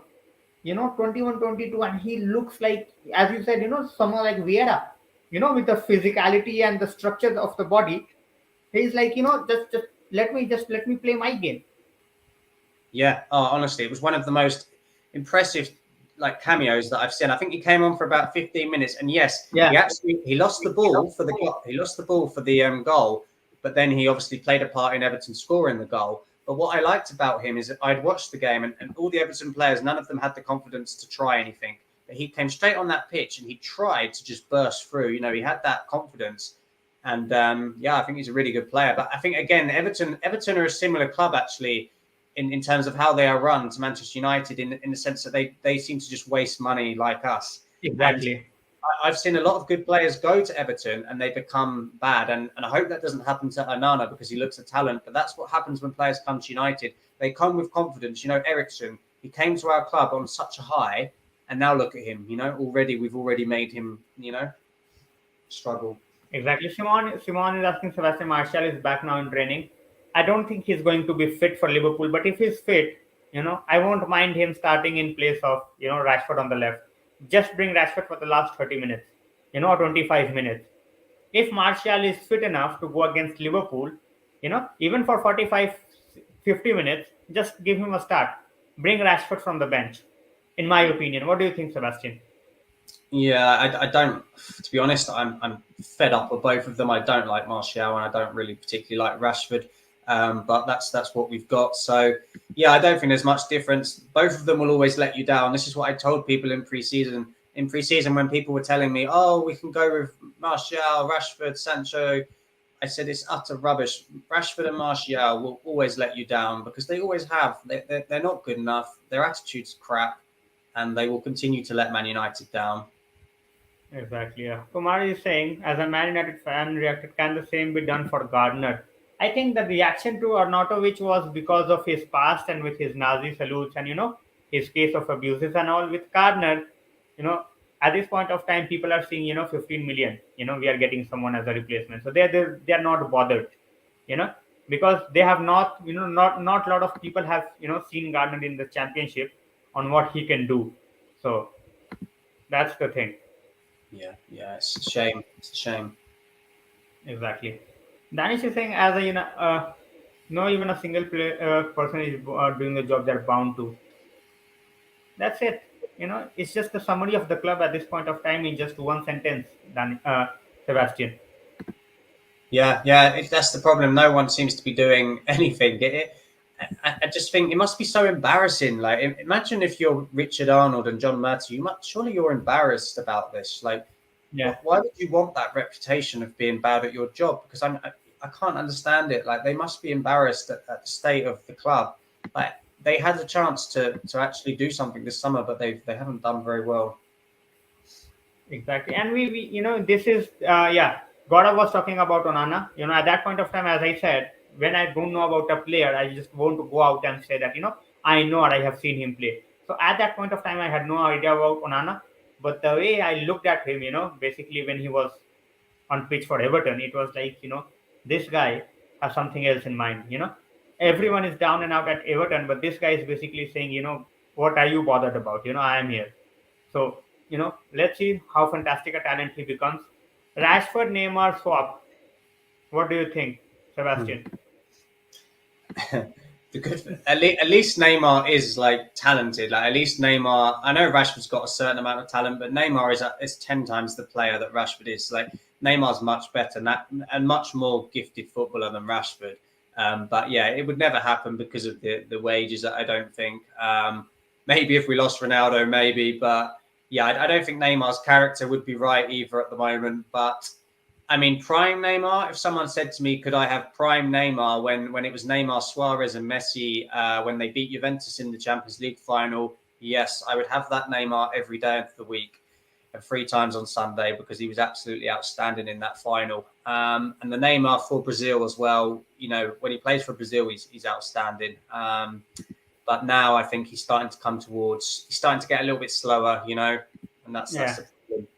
21, 22, and he looks like, as you said, someone like Vieira, with the physicality and the structure of the body. He's like, just let me play my game. Yeah, honestly, it was one of the most impressive cameos that I've seen. I think he came on for about 15 minutes, and yes, Yeah, he lost the ball for the goal, but then he obviously played a part in Everton scoring the goal. But what I liked about him is that I'd watched the game, and all the Everton players, none of them had the confidence to try anything. But he came straight on that pitch and he tried to just burst through. He had that confidence. And I think he's a really good player. But I think again, Everton are a similar club actually in terms of how they are run to Manchester United in the sense that they seem to just waste money like us. And exactly. I've seen a lot of good players go to Everton and they become bad. And I hope that doesn't happen to Onana because he looks a talent. But that's what happens when players come to United. They come with confidence. Eriksen, he came to our club on such a high. And now look at him. We've already made him, struggle. Exactly. Simon is asking Sebastian Martial is back now in training. I don't think he's going to be fit for Liverpool, but if he's fit, I won't mind him starting in place of, Rashford on the left. Just bring Rashford for the last 30 minutes, or 25 minutes. If Martial is fit enough to go against Liverpool, even for 45, 50 minutes, just give him a start. Bring Rashford from the bench, in my opinion. What do you think, Sebastian? Yeah, I don't. To be honest, I'm fed up with both of them. I don't like Martial, and I don't really particularly like Rashford. But that's what we've got. So yeah, I don't think there's much difference. Both of them will always let you down. This is what I told people in preseason. In preseason, when people were telling me, "Oh, we can go with Martial, Rashford, Sancho," I said it's utter rubbish. Rashford and Martial will always let you down because they always have. They're not good enough. Their attitude's crap, and they will continue to let Man United down. Exactly. Yeah. Kumar is saying, as a Man United fan reacted, can the same be done for Gardner? I think the reaction to Arnautovic was because of his past and with his Nazi salutes and his case of abuses and all. With Gardner, you know, at this point of time, people are seeing 15 million. We are getting someone as a replacement, so they are not bothered. You know, because they have not not a lot of people have seen Gardner in the championship on what he can do. So that's the thing. Yeah, it's a shame. It's a shame. Exactly. Danish is saying, as a no even a single person is doing the job they're bound to. That's it. It's just the summary of the club at this point of time in just one sentence. Sebastian. Yeah. That's the problem. No one seems to be doing anything. I just think it must be so embarrassing. Like, imagine if you're Richard Arnold and John Murty. Surely you're embarrassed about this. Like, Yeah, why would you want that reputation of being bad at your job? Because I can't understand it. Like, they must be embarrassed at the state of the club. Like, they had a chance to actually do something this summer, but they haven't done very well. exactly. And we this is Goda was talking about Onana. At that point of time, as I said, when I don't know about a player, I just want to go out and say that I know or I have seen him play. So at that point of time, I had no idea about Onana, but the way I looked at him, basically when he was on pitch for Everton, it was like, this guy has something else in mind. Everyone is down and out at Everton, but this guy is basically saying, what are you bothered about? I am here. So, let's see how fantastic a talent he becomes. Rashford Neymar swap. What do you think, Hmm. Sebastian? the good at least Neymar is like talented. Like at least Neymar. I know Rashford's got a certain amount of talent, but Neymar is 10 times the player that Rashford is. Like Neymar's much better and much more gifted footballer than Rashford. But yeah, it would never happen because of the wages. I don't think. Maybe if we lost Ronaldo, maybe, but yeah, I don't think Neymar's character would be right either at the moment. But I mean, prime Neymar. If someone said to me, "Could I have prime Neymar when it was Neymar, Suarez, and Messi when they beat Juventus in the Champions League final?" Yes, I would have that Neymar every day of the week and 3 times on Sunday because he was absolutely outstanding in that final. And the Neymar for Brazil as well. You know, when he plays for Brazil, he's outstanding. But now I think he's starting to come towards. He's starting to get a little bit slower. You know, and that's Yeah, the problem.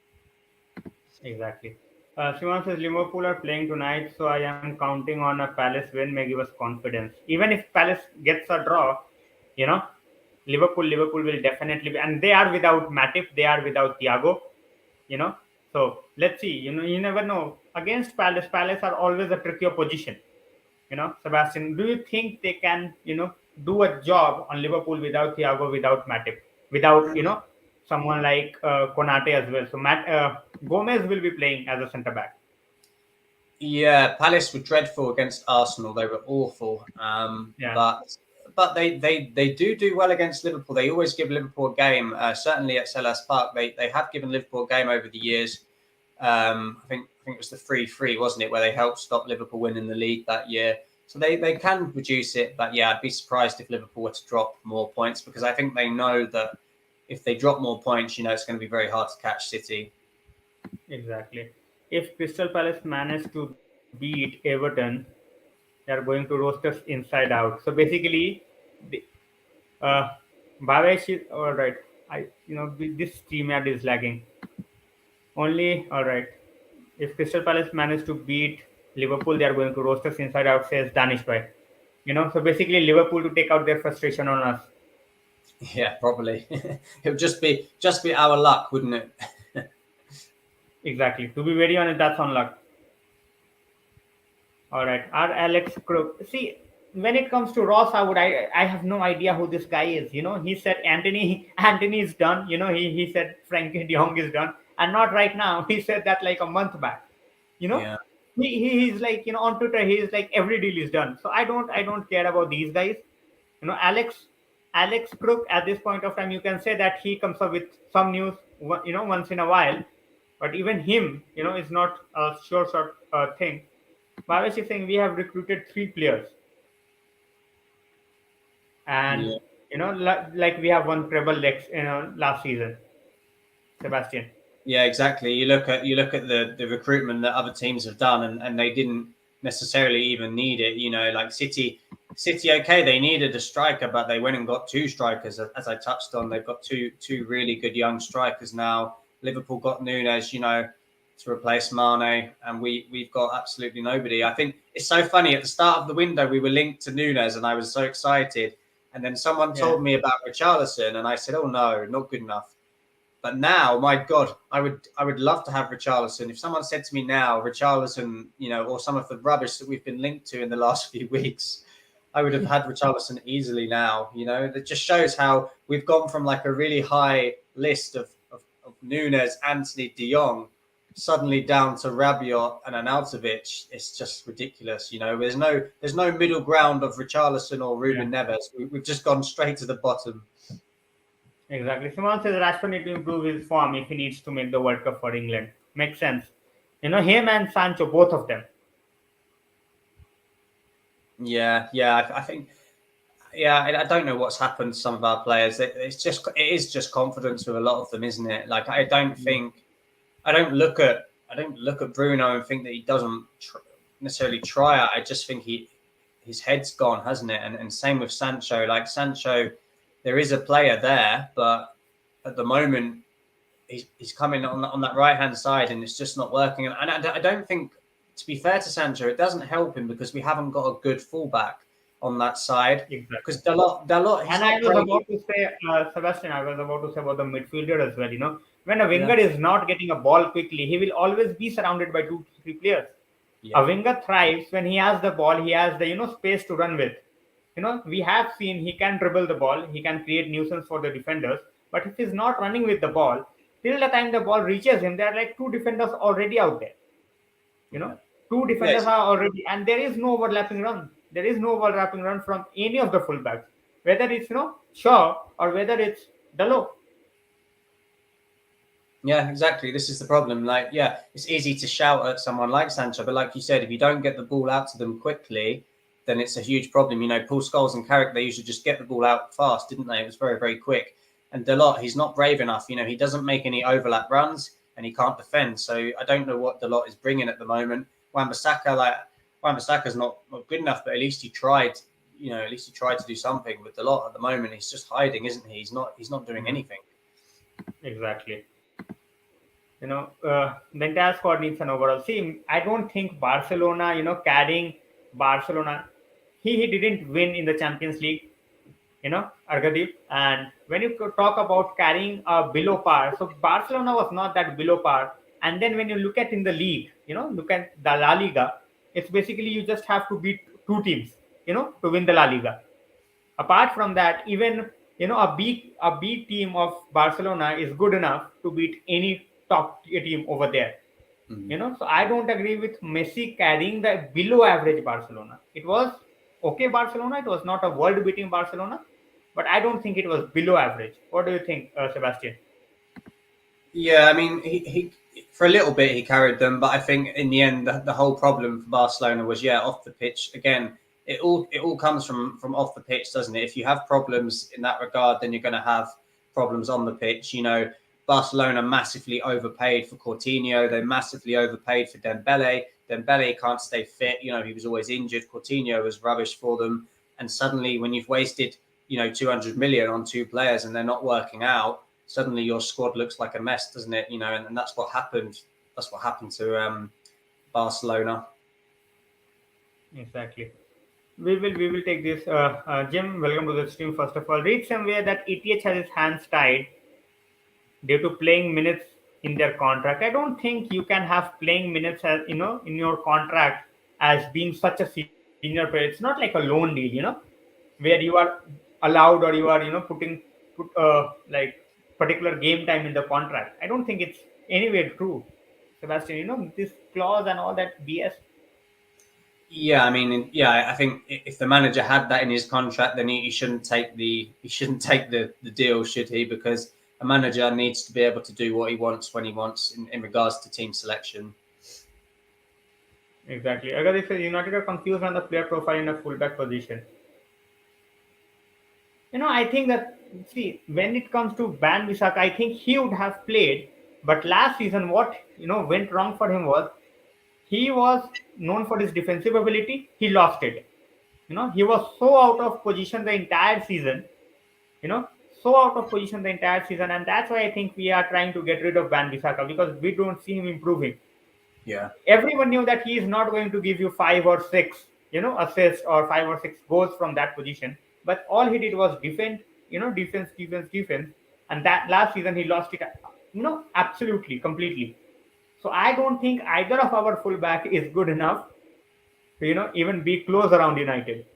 exactly. Simon says Liverpool are playing tonight, so I am counting on a Palace win. May give us confidence. Even if Palace gets a draw, you know, Liverpool will definitely be, and they are without Matip, they are without Thiago, you know. So let's see. You know, you never know. Against Palace, Palace are always a trickier position. You know, Sebastian, do you think they can, do a job on Liverpool without Thiago, without Matip, without, someone like Konate as well? So Gomez will be playing as a centre back. Yeah, Palace were dreadful against Arsenal. They were awful. Yeah, But they do well against Liverpool. They always give Liverpool a game. Certainly at Selhurst Park, they have given Liverpool a game over the years. I think it was the 3-3, wasn't it, where they helped stop Liverpool winning the league that year. So they can reduce it. But yeah, I'd be surprised if Liverpool were to drop more points because I think they know that if they drop more points, it's going to be very hard to catch City. exactly. If Crystal Palace manage to beat Everton, they are going to roast us inside out. So basically, the, uh, Bhavesh is all right. This team ad is lagging. Only all right. If Crystal Palace manage to beat Liverpool, they are going to roast us inside out, says Danish Bhai. So basically Liverpool to take out their frustration on us. Yeah, probably. It would just be our luck, wouldn't it? Exactly. To be very honest, that's on luck. All right. Our Alex Crook. See, when it comes to Ross, I have no idea who this guy is. He said Anthony is done. He said Frenkie de Jong is done, and not right now. He said that like a month back. You know, Yeah. he's like on Twitter he's like every deal is done. So I don't care about these guys. Alex Crook at this point of time, you can say that he comes up with some news, once in a while, but even him, is not a sure shot thing. Bhavesh is saying we have recruited 3 players, and Yeah. like we have won treble last season. Sebastian. Yeah, exactly. You look at the recruitment that other teams have done, and they didn't necessarily even need it. Like City, okay, they needed a striker, but they went and got 2 strikers. As I touched on, they've got two really good young strikers now. Liverpool got Nunes, to replace Mane, and we've got absolutely nobody. I think it's so funny. At the start of the window, we were linked to Nunes, and I was so excited. And then someone Yeah, told me about Richarlison, and I said, "Oh no, not good enough." But now, my God, I would love to have Richarlison. If someone said to me now, Richarlison, or some of the rubbish that we've been linked to in the last few weeks, I would have had Richarlison easily now. That just shows how we've gone from like a really high list of Nunes, Anthony, De Jong, suddenly down to Rabiot and Arnautovic. It's just ridiculous. There's no middle ground of Richarlison or yeah, Ruben Neves. We've just gone straight to the bottom. exactly. Someone says Rashford need to improve his form if he needs to make the World Cup for England. Makes sense. Him and Sancho, both of them. Yeah. I think. Yeah, I don't know what's happened to some of our players. It is just confidence with a lot of them, isn't it? Like Yeah, I don't look at Bruno and think that he doesn't necessarily try it. I just think his head's gone, hasn't it? And same with Sancho. Like Sancho, there is a player there, but at the moment he's coming on that right hand side, and it's just not working. And I don't think, to be fair to Sancho, it doesn't help him because we haven't got a good fullback on that side. exactly. Because Dalot, he's And I not was great. about to say, Sebastian, I was about to say about the midfielder as well. When a Yeah, winger is not getting a ball quickly, he will always be surrounded by 2 3 players. A yeah, winger thrives when he has the ball, he has the space to run with. We have seen he can dribble the ball, he can create nuisance for the defenders, but if he's not running with the ball, till the time the ball reaches him, there are like two defenders already out there. You know, Yeah. two Yeah. defenders are already, and there is no overlapping run. There is no overlapping run from any of the fullbacks, whether it's Shaw or whether it's Dalot. Yeah, exactly. This is the problem. Like, yeah, it's easy to shout at someone like Sancho, but like you said, if you don't get the ball out to them quickly, then it's a huge problem. Paul Scholes and Carrick, they used to just get the ball out fast, didn't they? It was very, very quick. And Dalot, he's not brave enough. He doesn't make any overlap runs and he can't defend. So I don't know what Dalot is bringing at the moment. Wan-Bissaka's not good enough, but at least he tried. At least he tried to do something. With Dalot at the moment, he's just hiding, isn't he? He's not doing anything. Exactly. The entire squad needs an overall. See, I don't think Barcelona, carrying Barcelona, he didn't win in the Champions League, Argadeep. And when you talk about carrying below par, so Barcelona was not that below par. And then when you look at in the league, look at the La Liga, it's basically you just have to beat two teams, to win the La Liga. Apart from that, even a B team of Barcelona is good enough to beat any top tier team over there. So I don't agree with Messi carrying the below average Barcelona. It was okay Barcelona. It was not a world beating Barcelona, but I don't think it was below average. What do you think, Sebastian? Yeah, I mean, he for a little bit he carried them, but I think in the end the whole problem for Barcelona was off the pitch again. It all comes from off the pitch, doesn't it? If you have problems in that regard, then you're going to have problems on the pitch. Barcelona massively overpaid for Coutinho. They massively overpaid for Dembele. Dembele can't stay fit. He was always injured. Coutinho was rubbish for them. And suddenly, when you've wasted 200 million on two players and they're not working out, suddenly your squad looks like a mess, doesn't it? And that's what happened. That's what happened to Barcelona. Exactly. We will take this. Jim, welcome to the stream. First of all, read somewhere that ETH has his hands tied due to playing minutes in their contract. I don't think you can have playing minutes as in your contract as being such a senior player. It's not like a loan deal, where you are allowed or you are put like particular game time in the contract. I don't think it's anywhere true, Sebastian. This clause and all that BS. Yeah, I mean, I think if the manager had that in his contract, then he shouldn't take the deal, should he? Because a manager needs to be able to do what he wants when he wants in regards to team selection. Exactly. Agar if United are confused on the player profile in a fullback position, I think that, see, when it comes to Van Bissaka, I think he would have played. But last season, what went wrong for him was he was known for his defensive ability. He lost it. He was so out of position the entire season. You know, so out of position the entire season, and that's why I think we are trying to get rid of Van Bissaka because we don't see him improving. Yeah. Everyone knew that he is not going to give you 5 or 6, assists or 5 or 6 goals from that position. But all he did was defend, defense, defense, defense. And that last season he lost it, absolutely, completely. So I don't think either of our fullback is good enough to, even be close around United.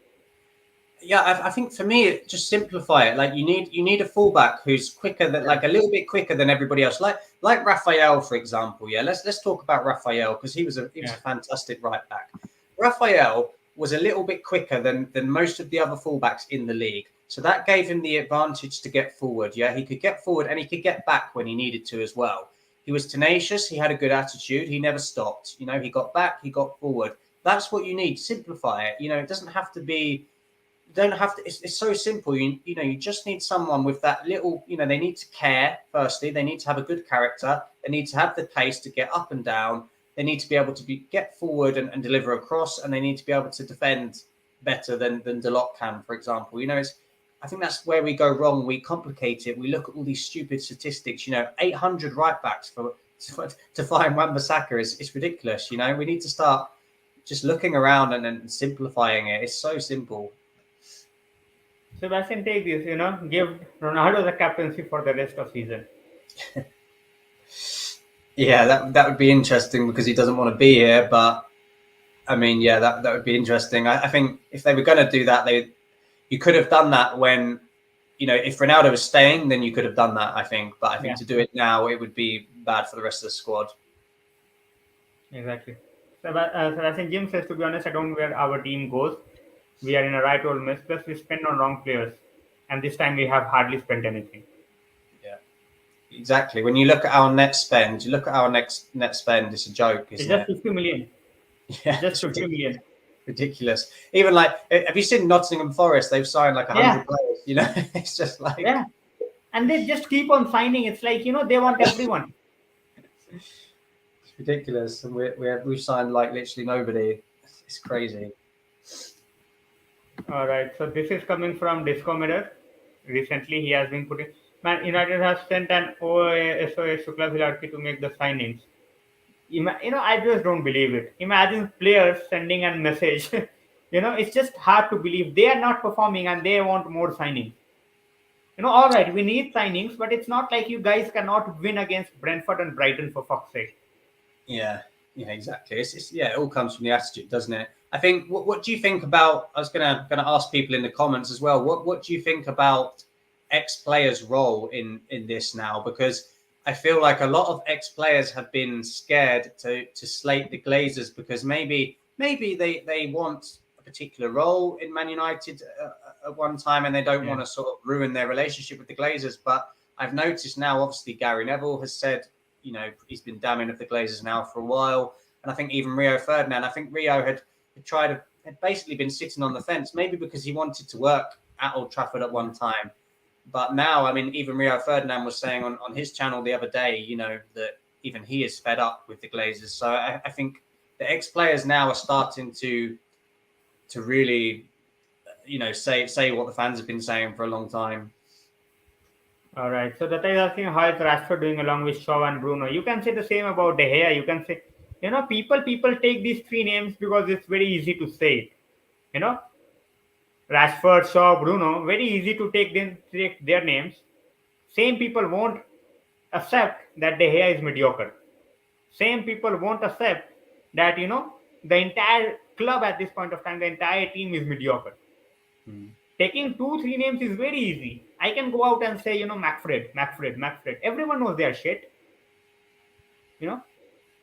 Yeah, I think for me, just simplify it. Like you need a fullback who's quicker than, like a little bit quicker than everybody else. Like Raphael, for example. Yeah, let's talk about Raphael because he was a fantastic right back. Raphael was a little bit quicker than most of the other fullbacks in the league, so that gave him the advantage to get forward. Yeah, he could get forward and he could get back when he needed to as well. He was tenacious. He had a good attitude. He never stopped. He got back. He got forward. That's what you need. Simplify it. It doesn't have to be. Don't have to. It's so simple. You just need someone with that little. They need to care. Firstly, they need to have a good character. They need to have the pace to get up and down. They need to be able to get forward and deliver across, and they need to be able to defend better than Dalot can, for example. I think that's where we go wrong. We complicate it. We look at all these stupid statistics. 800 right backs to find Wan-Bissaka is ridiculous. We need to start just looking around and simplifying it. It's so simple. Sebastian, take this, give Ronaldo the captaincy for the rest of season. Yeah, that would be interesting because he doesn't want to be here. But I mean, that would be interesting. I think if they were going to do that, you could have done that when, if Ronaldo was staying, then you could have done that, I think. But I think to do it now, it would be bad for the rest of the squad. Exactly. So, as in Jim says, to be honest, I don't know where our team goes. We are in a right old mess. Plus, we spend on wrong players, and this time we have hardly spent anything. Yeah, exactly. When you look at our net spend, net spend. It's a joke, It's isn't just it? 50 million. Yeah, It's just it's 50 million. ridiculous. Even like, have you seen Nottingham Forest? They've signed like 100 Yeah, players. It's just like yeah. And they just keep on signing. It's like, they want everyone. it's ridiculous. And we've signed like literally nobody. It's crazy. All right. So this is coming from Discometer. Recently, he has been putting. Man United has sent an SOS to Club Hierarchy to make the signings. I just don't believe it. Imagine players sending a message. It's just hard to believe they are not performing and they want more signings. All right, we need signings, but it's not like you guys cannot win against Brentford and Brighton for fuck's sake. Yeah, exactly. It all comes from the attitude, doesn't it? I think. What do you think about? I was gonna ask people in the comments as well. What do you think about ex players' role in this now? Because I feel like a lot of ex players have been scared to slate the Glazers because maybe they want a particular role in Man United at one time and they don't want to sort of ruin their relationship with the Glazers. But I've noticed now, obviously, Gary Neville has said, he's been damning of the Glazers now for a while. And I think even Rio Ferdinand, I think Rio had basically been sitting on the fence, maybe because he wanted to work at Old Trafford at one time. But now, I mean, even Rio Ferdinand was saying on his channel the other day, that even he is fed up with the Glazers. So I think the ex-players now are starting to really, say what the fans have been saying for a long time. All right. So that is asking how is Rashford doing along with Shaw and Bruno. You can say the same about De Gea. You can say, people take these three names because it's very easy to say it. You know, Rashford, Shaw, Bruno. Very easy to take their names. Same people won't accept that De Gea is mediocre. Same people won't accept that the entire club at this point of time, the entire team is mediocre. Taking two, three names is very easy. I can go out and say, McFred. Everyone knows their shit, you know.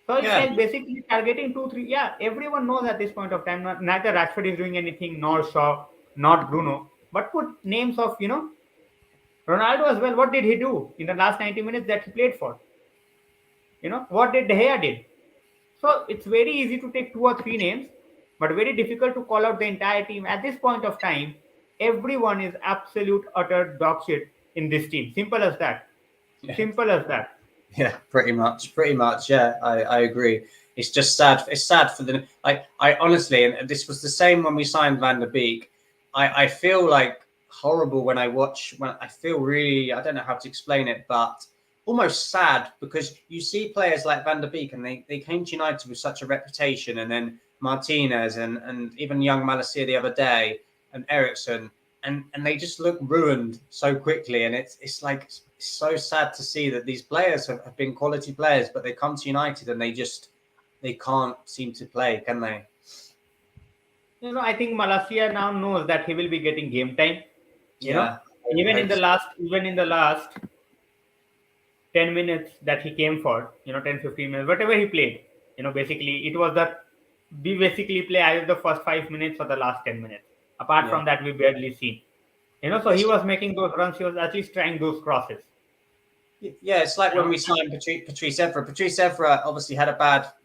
So it's Yeah, like basically targeting two, three. Yeah, everyone knows at this point of time. Neither Rashford is doing anything, nor Shaw, not Bruno. But put names of Ronaldo as well. What did he do in the last 90 minutes that he played for? What did De Gea did? So it's very easy to take two or three names, but very difficult to call out the entire team. At this point of time, everyone is absolute utter dog shit in this team. Simple as that. yeah. Simple as that. Yeah, pretty much. Yeah, I agree. It's just sad. It's sad for the I honestly, and this was the same when we signed Van der Beek. I feel like horrible when I feel really, I don't know how to explain it, but almost sad because you see players like Van der Beek and they came to United with such a reputation, and then Martinez and even young Malacia the other day and Eriksen, and they just look ruined so quickly, and it's like it's so sad to see that these players have been quality players, but they come to United and they can't seem to play, can they? I think Malacia now knows that he will be getting game time. You know, Yeah, I hope so. even in the last 10 minutes that he came for, 10, 15 minutes, whatever he played, basically it was that we basically play either the first 5 minutes or the last 10 minutes. Apart Yeah. from that, we barely seen. So he was making those runs. He was at least trying those crosses. Yeah, it's like You when know, we signed Patrice Evra. Patrice Evra obviously had a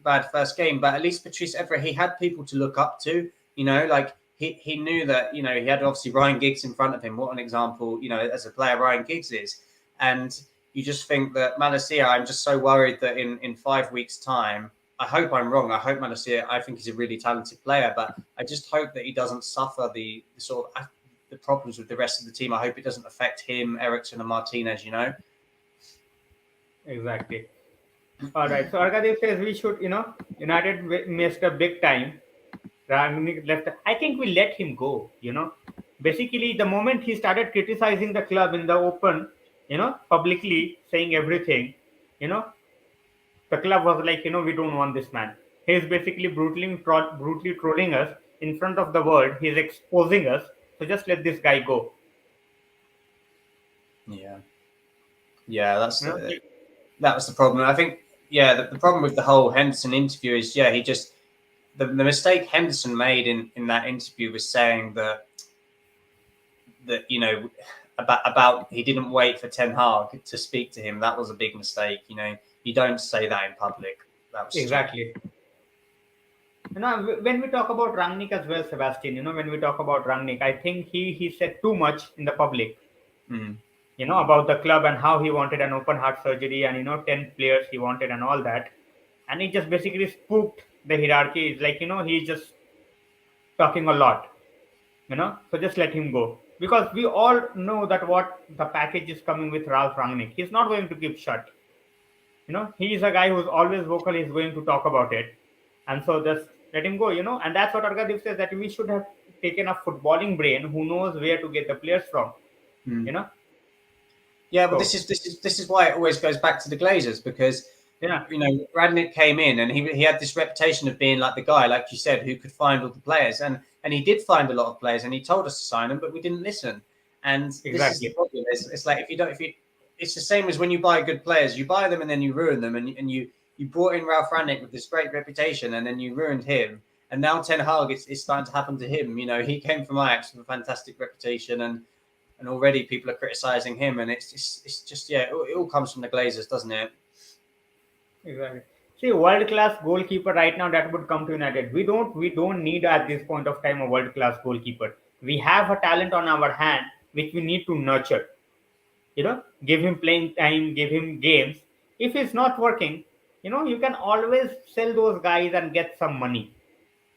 bad first game, but at least Patrice Evra, he had people to look up to. Like he knew that he had obviously Ryan Giggs in front of him. What an example, as a player Ryan Giggs is, and you just think that Malacia. I'm just so worried that in 5 weeks' time. I hope I'm wrong. I hope Malacia. I think he's a really talented player, but I just hope that he doesn't suffer the sort of the problems with the rest of the team. I hope it doesn't affect him, Eriksen, and Martinez. exactly. All right. So Arkadev says we should, United missed a big time. Rangnick left. I think we let him go. Basically the moment he started criticizing the club in the open, publicly saying everything, you know, the club was like, we don't want this man. He is basically brutally trolling us in front of the world. He's exposing us. So just let this guy go. Yeah, You know? that was the problem. I think the problem with the whole Henderson interview is he just the mistake Henderson made in that interview was saying that about he didn't wait for Ten Hag to speak to him. That was a big mistake. You don't say that in public. That was stupid. Exactly. When we talk about Rangnick as well, Sebastian, when we talk about Rangnick, I think he said too much in the public, Mm. about the club and how he wanted an open heart surgery and 10 players he wanted and all that. And he just basically spooked the hierarchy. It's like, he's just talking a lot, so just let him go. Because we all know that what the package is coming with Ralph Rangnick. He's not going to keep shut. He's a guy who's always vocal. He's going to talk about it. And so just let him go, and that's what Argadev says, that we should have taken a footballing brain who knows where to get the players from, Mm. you know. Yeah, but So this is why it always goes back to the Glazers, because yeah, Radnick came in and he had this reputation of being like the guy, like you said, who could find all the players, and he did find a lot of players, and he told us to sign them, but we didn't listen. And this is the exactly. problem. It's like if you, it's the same as when you buy good players, you buy them and then you ruin them, and you brought in Ralph Radnick with this great reputation, and then you ruined him. And now Ten Hag, it's starting to happen to him. He came from Ajax with a fantastic reputation, and already people are criticizing him, and it's just it all comes from the Glazers, doesn't it? Exactly. See, world class goalkeeper right now that would come to United. We don't need at this point of time a world class goalkeeper. We have a talent on our hand which we need to nurture. Give him playing time, give him games. If it's not working, you can always sell those guys and get some money.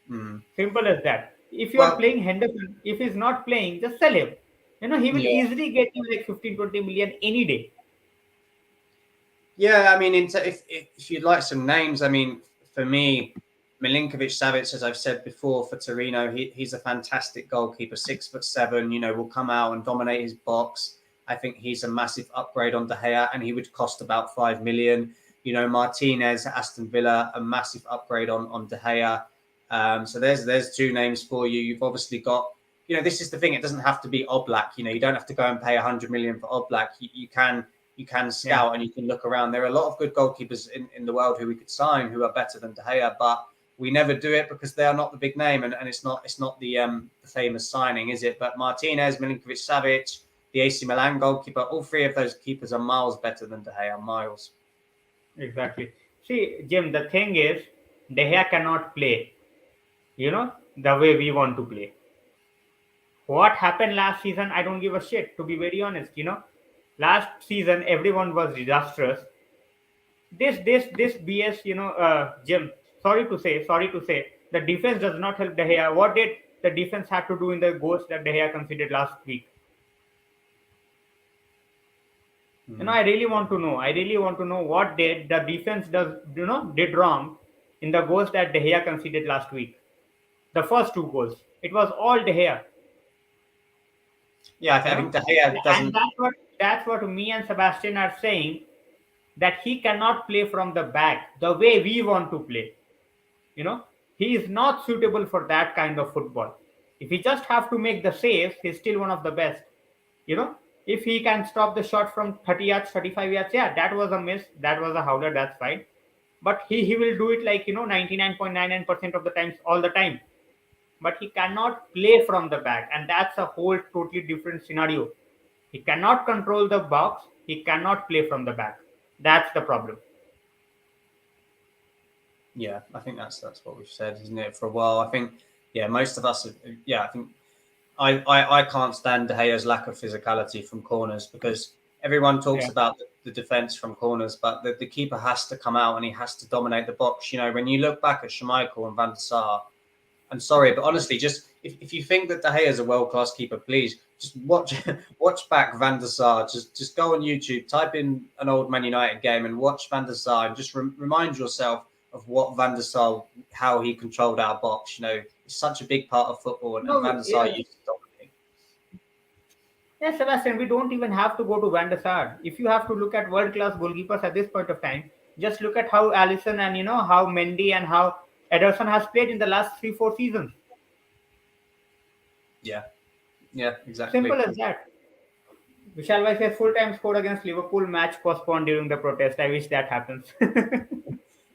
Mm. Simple as that. If you are Well, playing Henderson, if he's not playing, just sell him. He will yeah, easily get you like 15, 20 million any day. yeah. I mean, if you'd like some names, I mean, for me, Milinkovic-Savic, as I've said before, for Torino, he's a fantastic goalkeeper, 6'7". Will come out and dominate his box. I think he's a massive upgrade on De Gea, and he would cost about 5 million. Martinez at Aston Villa, a massive upgrade on De Gea. So there's two names for you. You've obviously got, this is the thing. It doesn't have to be Oblak. You don't have to go and pay 100 million for Oblak. You can Yeah, scout and you can look around. There are a lot of good goalkeepers in the world who we could sign who are better than De Gea, but we never do it because they are not the big name, and it's not the famous signing, is it? But Martinez, Milinkovic-Savic, the AC Milan goalkeeper, all three of those keepers are miles better than De Gea, miles. exactly. See, Jim, the thing is, De Gea cannot play, the way we want to play. What happened last season, I don't give a shit, to be very honest. Last season, everyone was disastrous. This BS, Jim, sorry to say, the defense does not help De Gea. What did the defense have to do in the goals that De Gea conceded last week? Mm. I really want to know. I really want to know what did the defense did wrong in the goals that De Gea conceded last week. The first two goals, it was all De Gea. Yeah, You I know, think De Gea and doesn't. that's what me and Sebastian are saying, that he cannot play from the back the way we want to play. You know, he is not suitable for that kind of football. If he just have to make the saves, he's still one of the best. You know, if he can stop the shot from 30 yards, 35 yards, yeah, that was a miss, that was a howler, that's fine. But he will do it like 99.99% of the times, all the time. But he cannot play from the back, and that's a whole totally different scenario. He cannot control the box. He cannot play from the back. That's the problem. Yeah, I think that's what we've said, isn't it, for a while. I think, most of us, I think I can't stand De Gea's lack of physicality from corners, because everyone talks Yeah, about the defense from corners, but the keeper has to come out and he has to dominate the box. When you look back at Schmeichel and Van der Sar, I'm sorry, but honestly, just if you think that De Gea is a world class keeper, please just watch watch back Van der Sar. Just go on YouTube, type in an old Man United game, and watch Van der Sar, and just remind yourself of what Van der Sar, how he controlled our box. It's such a big part of football, and no, Van der Sar yeah, used to dominate. yeah, Sebastian. We don't even have to go to Van der Sar. If you have to look at world class goalkeepers at this point of time, just look at how Allison and how Mendy and how Ederson has played in the last 3 4 seasons. Yeah, Yeah, exactly. Simple as that. Vishal Bhai says full-time score against Liverpool, match postponed during the protest. I wish that happens.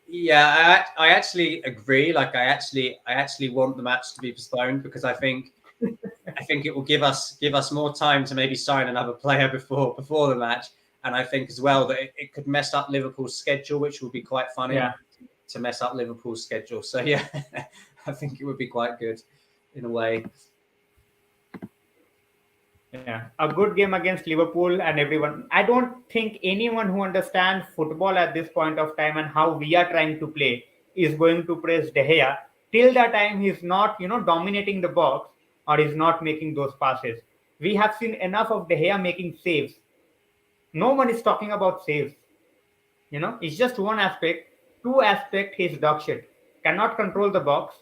Yeah, I actually agree. Like, I actually want the match to be postponed because I think it will give us more time to maybe sign another player before the match. And I think as well that it could mess up Liverpool's schedule, which would be quite funny Yeah. to mess up Liverpool's schedule. So yeah, I think it would be quite good in a way. Yeah, a good game against Liverpool and everyone. I don't think anyone who understands football at this point of time and how we are trying to play is going to praise De Gea till the time he's not, dominating the box or is not making those passes. We have seen enough of De Gea making saves. No one is talking about saves. It's just one aspect. Two aspect, he's dog shit. Cannot control the box,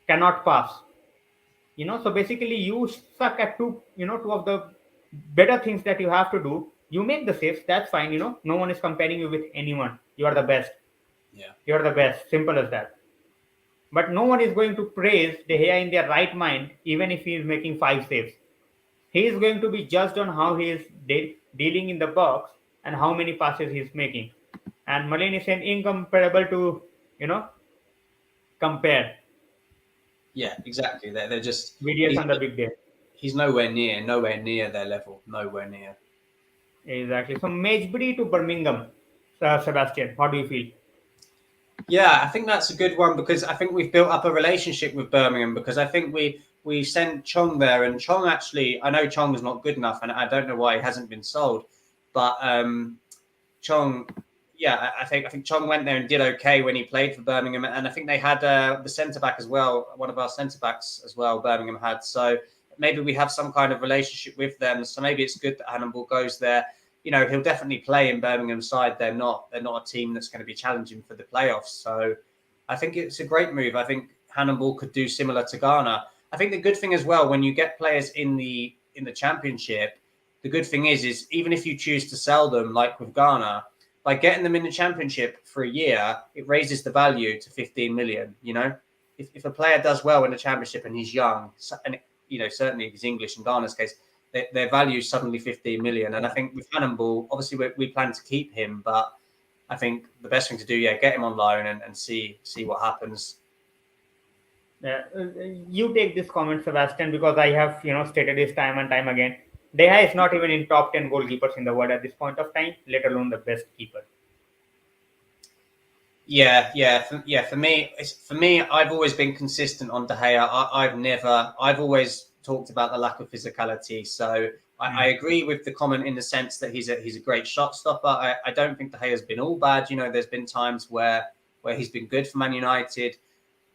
cannot pass. So basically you suck at two of the better things that you have to do. You make the saves, that's fine. No one is comparing you with anyone. You are the best. Yeah. You're the best, simple as that. But no one is going to praise De Gea in their right mind even if he is making 5 saves. He is going to be judged on how he is dealing in the box and how many passes he is making. And Malin is an incomparable to you know compare. Yeah, exactly. They're just VDS on the big day. he's nowhere near their level, nowhere near. Exactly. So Magesbury to Birmingham, Sebastian. What do you feel? Yeah, I think that's a good one because I think we've built up a relationship with Birmingham because I think we sent Chong there and Chong actually I know Chong is not good enough and I don't know why he hasn't been sold, but Chong, yeah, I think Chong went there and did okay when he played for Birmingham, and I think they had the centre back as well, one of our centre backs as well. Birmingham had, so maybe we have some kind of relationship with them. So maybe it's good that Hannibal goes there. He'll definitely play in Birmingham's side. They're not a team that's going to be challenging for the playoffs. So I think it's a great move. I think Hannibal could do similar to Ghana. I think the good thing as well when you get players in the championship, the good thing is even if you choose to sell them, like with Ghana, by getting them in the championship for a year, it raises the value to 15 million. If a player does well in the championship and he's young, and certainly if he's English in Ghana's case, their value is suddenly 15 million. And I think with Hannibal, obviously we plan to keep him, but I think the best thing to do, get him on loan and see what happens. Yeah, you take this comment, Sebastian, because I have stated this time and time again. De Gea is not even in top 10 goalkeepers in the world at this point of time, let alone the best keeper. For me, I've always been consistent on De Gea. I've always talked about the lack of physicality. So I agree with the comment in the sense that he's a great shot stopper. I don't think De Gea's been all bad. There's been times where he's been good for Man United.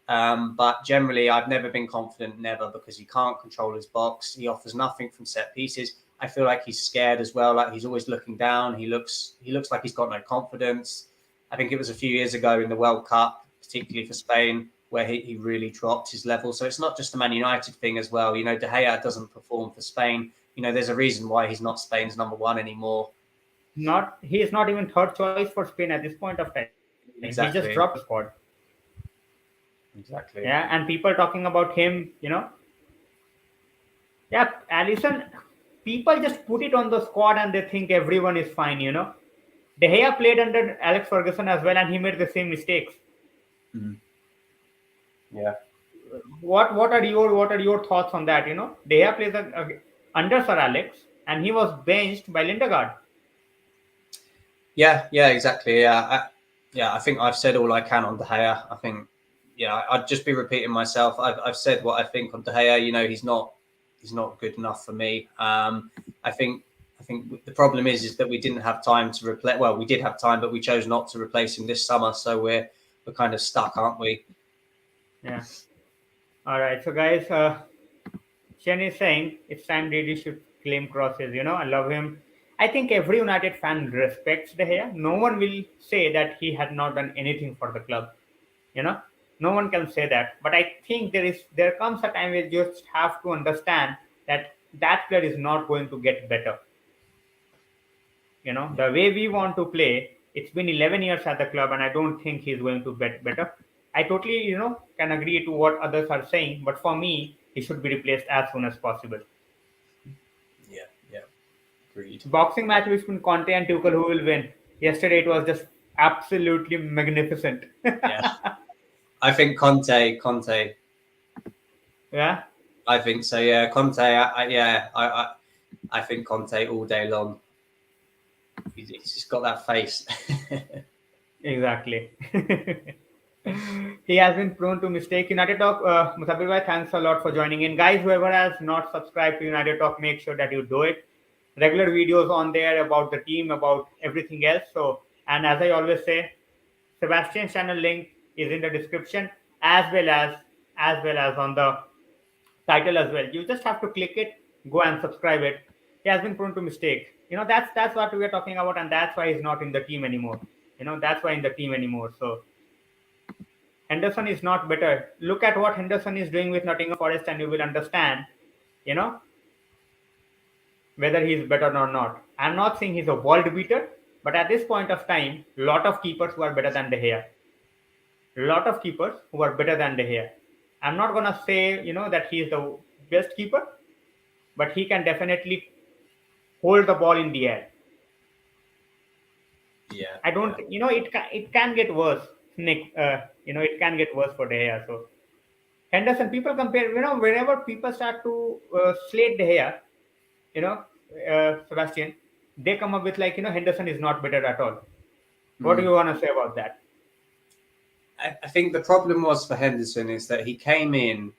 But generally, I've never been confident, never, because he can't control his box. He offers nothing from set pieces. I feel like he's scared as well. Like he's always looking down. He looks like he's got no confidence. I think it was a few years ago in the World Cup, particularly for Spain, where he really dropped his level. So it's not just a Man United thing as well. De Gea doesn't perform for Spain. There's a reason why he's not Spain's number one anymore. He is not even third choice for Spain at this point of time. He just dropped the Exactly. squad. Exactly. Yeah, and people talking about him, yeah, Allison, people just put it on the squad and they think everyone is fine. De Gea played under Alex Ferguson as well, and he made the same mistakes. Mm-hmm. Yeah. What are your thoughts on that? De Gea plays under Sir Alex, and he was benched by Lindegaard. Yeah, exactly. I think I've said all I can on De Gea. I think, I'd just be repeating myself. I've said what I think on De Gea. He's not good enough for me. I think the problem is that we didn't have time to replace. Well, we did have time, but we chose not to replace him this summer. So we're kind of stuck, aren't we? Yeah. All right. So guys, Shen is saying it's time Didi should claim crosses. I love him. I think every United fan respects De Gea. No one will say that he had not done anything for the club. You know, no one can say that. But I think there comes a time where you just have to understand that that player is not going to get better. The way we want to play, it's been 11 years at the club, and I don't think he's going to get better. I totally, can agree to what others are saying, but for me, he should be replaced as soon as possible. Yeah, agreed. Boxing match between Conte and Tuchel, who will win? Yesterday it was just absolutely magnificent. Yeah, I think Conte. Yeah, I think so. Yeah, Conte. I think Conte all day long. He's just got that face. exactly. He has been prone to mistake. United Talk, Musabir bhai, thanks a lot for joining in. Guys, whoever has not subscribed to United Talk, make sure that you do it. Regular videos on there about the team, about everything else. So, and as I always say, Sebastian's channel link is in the description as well as on the title as well. You just have to click it, go and subscribe it. He has been prone to mistake. That's what we are talking about, and that's why he's not in the team anymore. That's why in the team anymore. So Henderson is not better. Look at what Henderson is doing with Nottingham Forest, and you will understand, you know, whether he is better or not. I'm not saying he's a world beater, but at this point of time, lot of keepers who are better than De Gea. Lot of keepers who are better than De Gea. I'm not gonna say, that he is the best keeper, but he can definitely hold the ball in the air. Yeah, I don't, it can get worse, Nick. It can get worse for De Gea. So Henderson, people compare, wherever people start to slate De Gea, Sebastian, they come up with like, Henderson is not better at all. What do you want to say about that? I think the problem was for Henderson is that he came in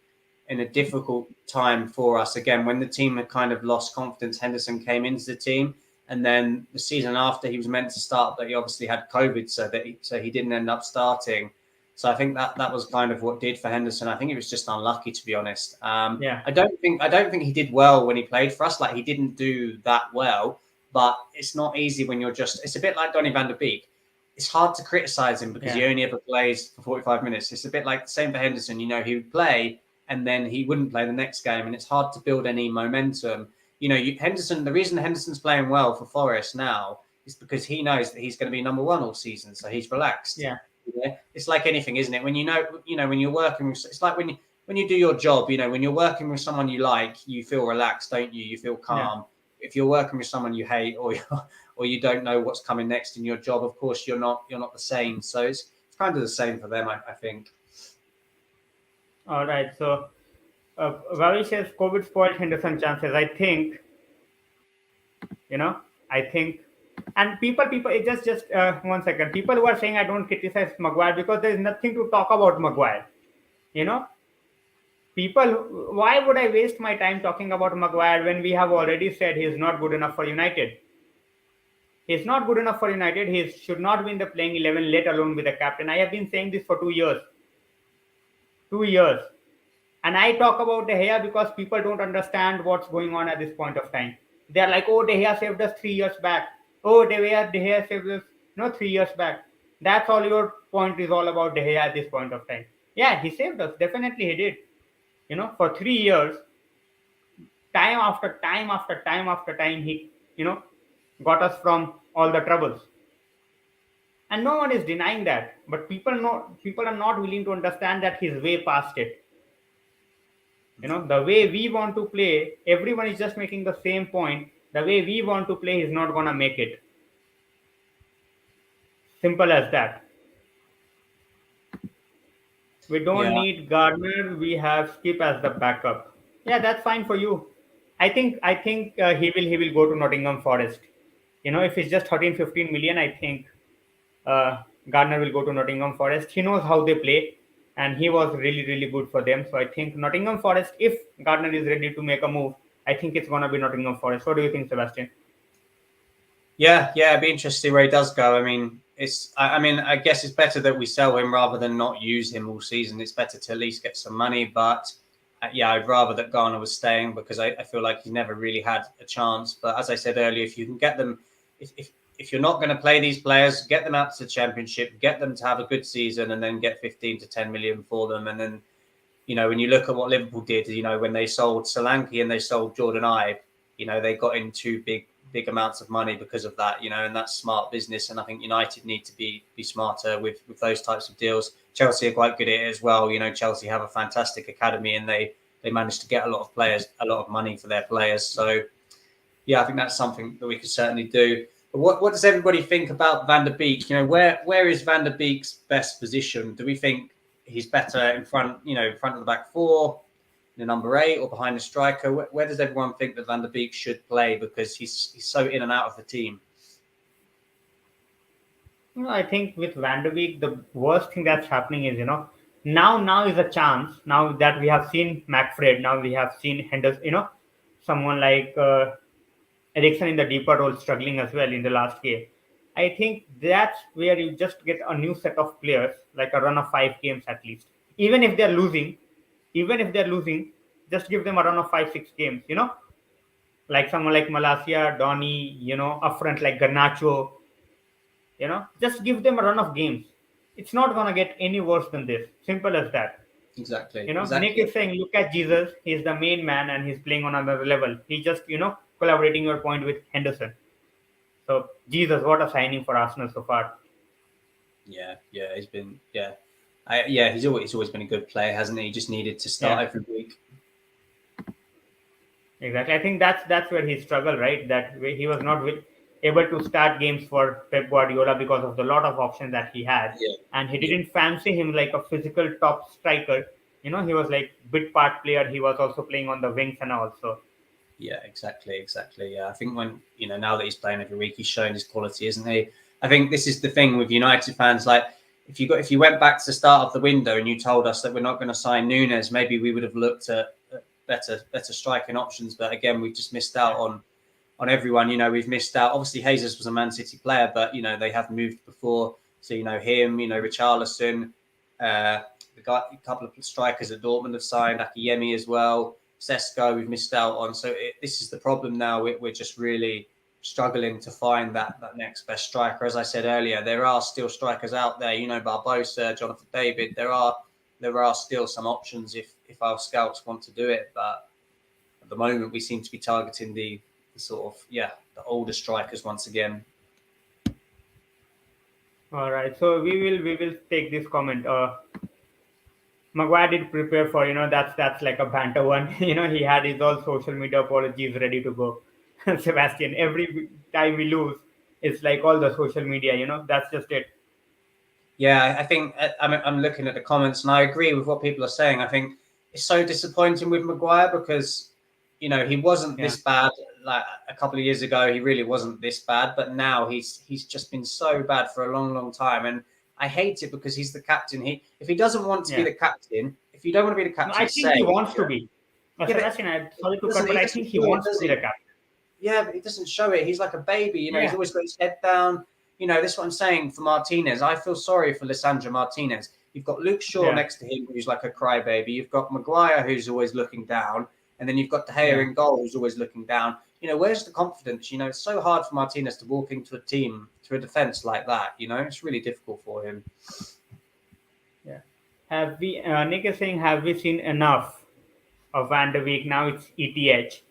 a difficult time for us. Again, when the team had kind of lost confidence, Henderson came into the team, and then the season after he was meant to start, but he obviously had COVID, so he didn't end up starting. So I think that was kind of what did for Henderson. I think it was just unlucky, to be honest. Yeah. I don't think he did well when he played for us. Like, he didn't do that well, but it's not easy when you're just. It's a bit like Donny van der Beek. It's hard to criticize him because he only ever plays for 45 minutes. It's a bit like the same for Henderson. He would play and then he wouldn't play the next game, and it's hard to build any momentum. Henderson. The reason Henderson's playing well for Forest now is because he knows that he's going to be number one all season, so he's relaxed. Yeah. It's like anything, isn't it? When when you're working, it's like when you do your job. When you're working with someone you like, you feel relaxed, don't you? You feel calm. Yeah. If you're working with someone you hate or you don't know what's coming next in your job, of course you're not the same. So it's kind of the same for them, I think. All right. So, Vavi says COVID spoiled Henderson chances. I think, and people, it's just 1 second. People who are saying I don't criticize Maguire because there is nothing to talk about Maguire. People, why would I waste my time talking about Maguire when we have already said he is not good enough for United? He's not good enough for United. He should not be in the playing 11, let alone be the captain. I have been saying this for 2 years. 2 years. And I talk about De Gea because people don't understand what's going on at this point of time. They are like, oh, De Gea saved us 3 years back. Oh, De Gea saved us 3 years back. That's all your point is all about De Gea at this point of time. Yeah, he saved us. Definitely he did. For 3 years, time after time after time after time, he, got us from all the troubles. And no one is denying that. But people are not willing to understand that he's way past it. The way we want to play, everyone is just making the same point. The way we want to play, he's not gonna make it. Simple as that. We don't need Gardner. We have Skip as the backup. Yeah, that's fine for you. I think he will go to Nottingham Forest. If it's just 13-15 million, I think Gardner will go to Nottingham Forest. He knows how they play, and he was really, really good for them. So I think Nottingham Forest, if Gardner is ready to make a move, I think it's going to be Nottingham Forest. What do you think, Sebastian? Yeah, it'd be interesting where he does go. I mean, I guess it's better that we sell him rather than not use him all season. It's better to at least get some money. But I'd rather that Garner was staying because I feel like he never really had a chance. But as I said earlier, if you can get them, if you're not going to play these players, get them out to the Championship, get them to have a good season, and then get 15 to 10 million for them. And then, when you look at what Liverpool did, when they sold Solanke and they sold Jordan Ibe, they got in two big amounts of money because of that, and that's smart business. And I think United need to be smarter with those types of deals. Chelsea are quite good at it as well. Chelsea have a fantastic academy and they they managed to get a lot of players, a lot of money for their players. So yeah, I think that's something that we could certainly do. But what does everybody think about Van der Beek? Where is Van der Beek's best position? Do we think he's better in front, in front of the back four, the number 8, or behind the striker? Where does everyone think that Van der Beek should play? Because he's so in and out of the team. I think with Van de Beek, the worst thing that's happening is, now is a chance. Now that we have seen McFred, now we have seen Henderson, someone like Eriksen in the deeper role struggling as well in the last game. I think that's where you just get a new set of players, like a run of 5 games at least. Even if they're losing, just give them a run of 5, 6 games, like someone like Malacia, Donny, up front like Garnacho, just give them a run of games. It's not going to get any worse than this. Simple as that. Exactly. Nick is saying, look at Jesus. He's the main man and he's playing on another level. He just, collaborating your point with Henderson. So, Jesus, what a signing for Arsenal so far. Yeah, he's been, he's always been a good player, hasn't he? He just needed to start every week. Exactly. I think that's where he struggled, right? That he was not able to start games for Pep Guardiola because of the lot of options that he had, and he didn't fancy him like a physical top striker. He was like bit part player. He was also playing on the wings and also. Yeah, exactly. Yeah, I think when now that he's playing every week, he's showing his quality, isn't he? I think this is the thing with United fans. Like, if you went back to the start of the window and you told us that we're not going to sign Nunes, maybe we would have looked at better striking options. But again, we've just missed out on everyone. We've missed out. Obviously, Jesus was a Man City player, but they have moved before. So him, Richarlison, a couple of strikers at Dortmund have signed, Akiyemi as well. Sesko, we've missed out on. So this is the problem now. We're just really struggling to find that next best striker. As I said earlier, there are still strikers out there. Barbosa, Jonathan David. There are still some options if our scouts want to do it. But at the moment, we seem to be targeting the sort of the older strikers once again. All right, so we will take this comment. Maguire did prepare for that's like a banter one. He had his all social media apologies ready to go. Sebastian, every time we lose, it's like all the social media. That's just it. Yeah, I think I'm looking at the comments and I agree with what people are saying. I think it's so disappointing with Maguire because he wasn't this bad like a couple of years ago. He really wasn't this bad, but now he's just been so bad for a long time. And I hate it because he's the captain. If he doesn't want to be the captain, if you don't want to be the captain, I think he wants to be. Sebastian, sorry to cut, but I think he wants to be the captain. Yeah, but he doesn't show it. He's like a baby. He's always got his head down. This is what I'm saying for Martinez. I feel sorry for Lisandro Martinez. You've got Luke Shaw next to him, who's like a crybaby. You've got Maguire, who's always looking down. And then you've got De Gea in goal, who's always looking down. Where's the confidence? It's so hard for Martinez to walk into a team, to a defense like that. It's really difficult for him. Yeah. Have we, Nick is saying, have we seen enough of Van der Beek? Now it's ETH.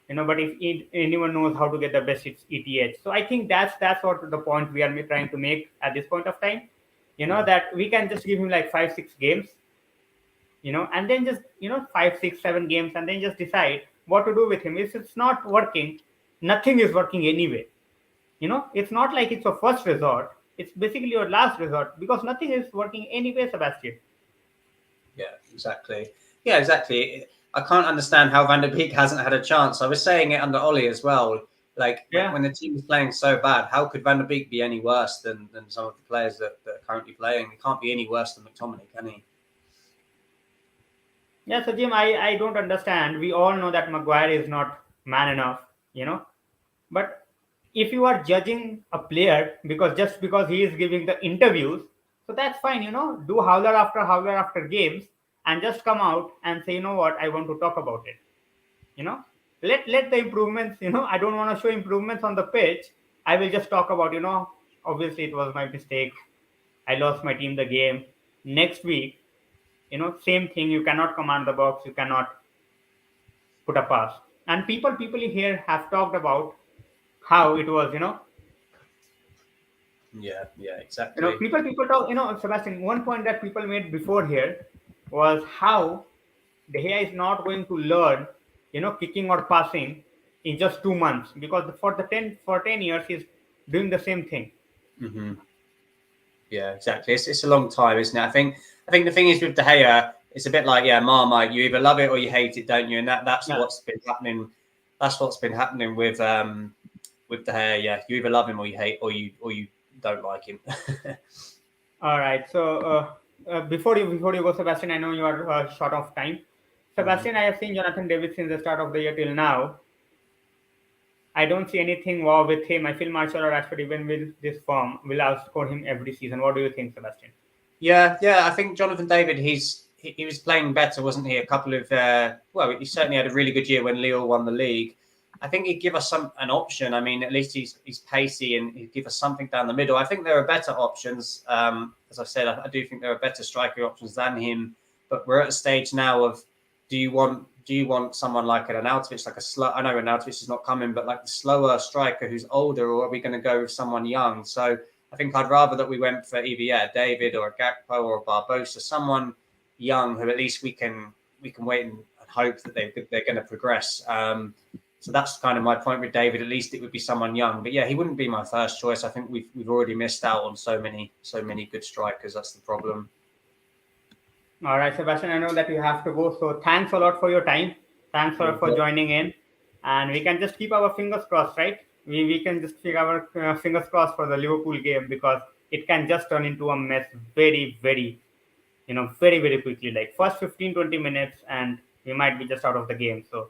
But if anyone knows how to get the best, it's ETH. So I think that's what the point we are trying to make at this point of time. That we can just give him like 5, 6 games, and then just 5, 6, 7 games, and then just decide what to do with him. If it's not working, nothing is working anyway. It's not like it's your first resort. It's basically your last resort because nothing is working anyway, Sebastian. Yeah, exactly. Yeah, exactly. I can't understand how Van der Beek hasn't had a chance. I was saying it under Ollie as well. Like when the team is playing so bad, how could Van der Beek be any worse than some of the players that are currently playing? He can't be any worse than McTominay, can he? Yeah, so Jim, I don't understand. We all know that Maguire is not man enough, But if you are judging a player just because he is giving the interviews, so that's fine, Do howler after games and just come out and say, what, I want to talk about it. Let the improvements, I don't want to show improvements on the pitch. I will just talk about, obviously it was my mistake. I lost my team the game. Next week, same thing. You cannot command the box. You cannot put a pass. And people here have talked about how it was, Yeah, exactly. People talk, Sebastian, one point that people made before here was how De Gea is not going to learn, kicking or passing in just 2 months, because for 10 years he's doing the same thing. Mm-hmm. Yeah, exactly. It's a long time, isn't it? I think the thing is with De Gea, it's a bit like Marmite. You either love it or you hate it, don't you? And that's Yeah. what's been happening. That's what's been happening with De Gea. Yeah, you either love him or you hate, or you don't like him. All right. So before you go, Sebastian, I know you are short of time. Mhm. Sebastian, I have seen Jonathan David since the start of the year till now. I don't see anything wow with him. I feel Martial or Rashford, even with this form, will outscore him every season. What do you think, Sebastian? Yeah. I think Jonathan David, he was playing better, wasn't he? A couple of well, he certainly had a really good year when Lille won the league. I think he'd give us an option. I mean, at least he's pacey and he'd give us something down the middle. I think there are better options. As I said, I do think there are better striker options than him. But we're at a stage now of do you want someone like an Arnautovic, like a slow? I know Arnautovic is not coming, but like the slower striker who's older, or are we going to go with someone young? So I think I'd rather that we went for either David or a Gakpo or a Barbosa, someone young who at least we can wait and hope that they're going to progress. So that's kind of my point with David. At least it would be someone young, but yeah, he wouldn't be my first choice. I think we've already missed out on so many good strikers. That's the problem. All right, Sebastian, I know that you have to go. So thanks a lot for your time. Thanks a lot for joining in. And we can just keep our fingers crossed, right? We can just keep our fingers crossed for the Liverpool game, because it can just turn into a mess very, very, very, very quickly. Like first 15-20 minutes, and we might be just out of the game. So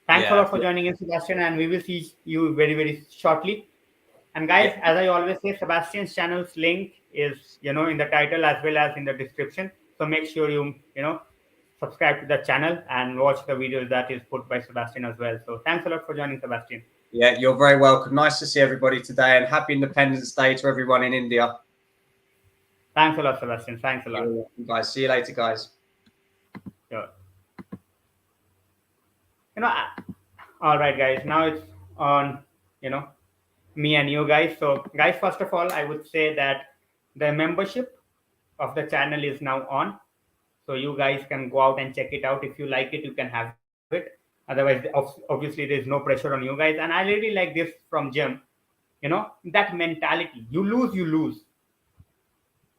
thanks a Yeah, lot for joining in, Sebastian, and we will see you very, very shortly. And guys, yeah, as I always say, Sebastian's channel's link is, in the title as well as in the description. So make sure you subscribe to the channel and watch the videos that is put by Sebastian as well. So thanks a lot for joining, Sebastian. yeah. You're very welcome. Nice to see everybody today, and happy Independence Day to everyone in India. Thanks a lot, Sebastian. Thanks a lot. You're welcome, guys. See you later, guys. Sure. You know, I- all right, guys. Now it's on, me and you guys. So, guys, first of all, I would say that the membership of the channel is now on. So you guys can go out and check it out. If you like it, you can have it. Otherwise, obviously, there's no pressure on you guys. And I really like this from Jim. That mentality. You lose.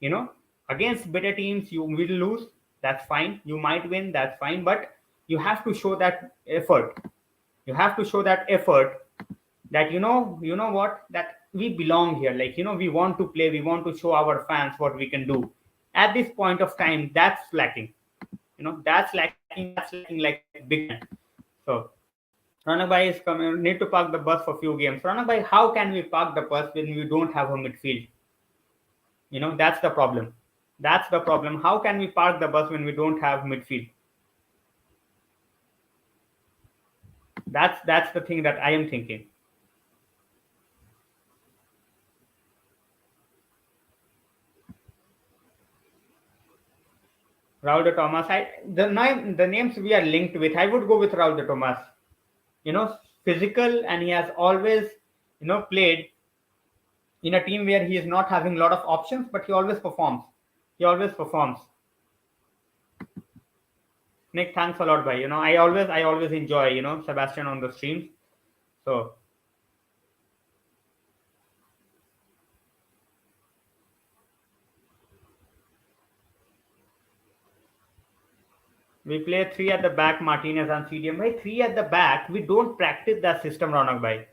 You know, Against better teams, you will lose. That's fine. You might win. That's fine. But you have to show that effort. You have to show that effort, that what, that we belong here. Like, we want to play. We want to show our fans what we can do. At this point of time, that's lacking. That's lacking like big time. So Ronak Bhai is coming. Need to park the bus for few games. Ronak Bhai, how can we park the bus when we don't have a midfield? That's the problem. That's the problem. How can we park the bus when we don't have midfield? That's the thing that I am thinking. Raul de Thomas. The names we are linked with. I would go with Raul de Thomas. Physical, and he has always played in a team where he is not having a lot of options, but he always performs. He always performs. Nick, thanks a lot, bhai. I always enjoy Sebastian on the streams. So we play three at the back, Martinez and CDM. Bhai, three at the back. We don't practice that system, Ronak bhai.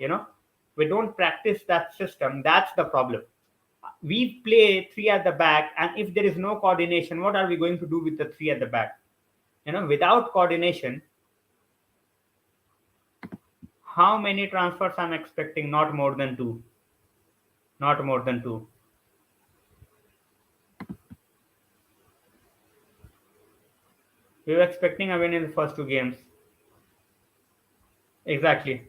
We don't practice that system. That's the problem. We play three at the back, and if there is no coordination, what are we going to do with the three at the back? Without coordination, how many transfers I'm expecting? Not more than two. Not more than two. We were expecting a win in the first two games. Exactly.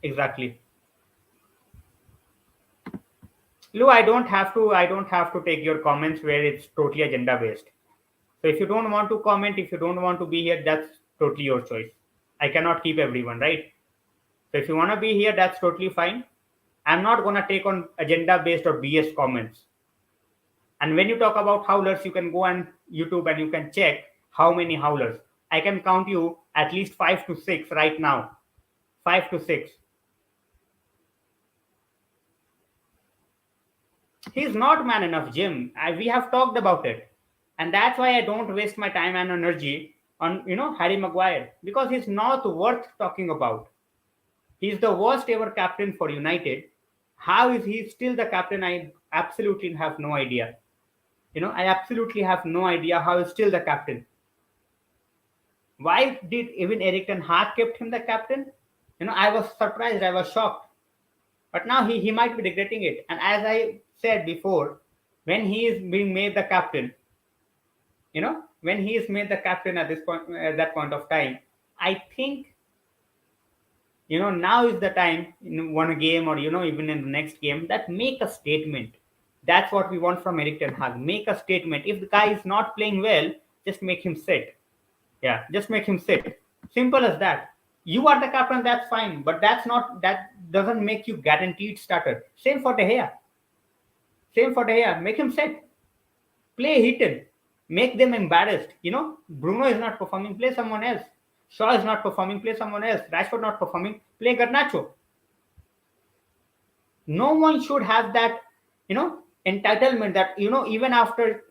Exactly. Lou, I don't have to take your comments where it's totally agenda based. So if you don't want to comment, if you don't want to be here, that's totally your choice. I cannot keep everyone, right? So if you want to be here, that's totally fine. I'm not gonna take on agenda based or BS comments. And when you talk about howlers, you can go on YouTube and you can check how many howlers. I can count you at least 5 to 6 right now. 5 to 6. He's not man enough, Jim. We have talked about it. And that's why I don't waste my time and energy on, Harry Maguire. Because he's not worth talking about. He's the worst ever captain for United. How is he still the captain? I absolutely have no idea. I absolutely have no idea how he's still the captain. Why did even eriktenhag kept him the captain? I was surprised. I was shocked. But now he might be regretting it. And as I said before, when he is being made the captain, when he is made the captain at this point, at that point of time, I think now is the time in one game or even in the next game that make a statement. That's what we want from Erik Ten Hag. Make a statement. If the guy is not playing well, just make him sit. Yeah, just make him sit. Simple as that. You are the captain, that's fine, but that doesn't make you guaranteed starter. Same for De Gea. Same for De Gea. Make him sit. Play hidden. Make them embarrassed. Bruno is not performing. Play someone else. Shaw is not performing. Play someone else. Rashford not performing. Play Garnacho. No one should have that, entitlement that even after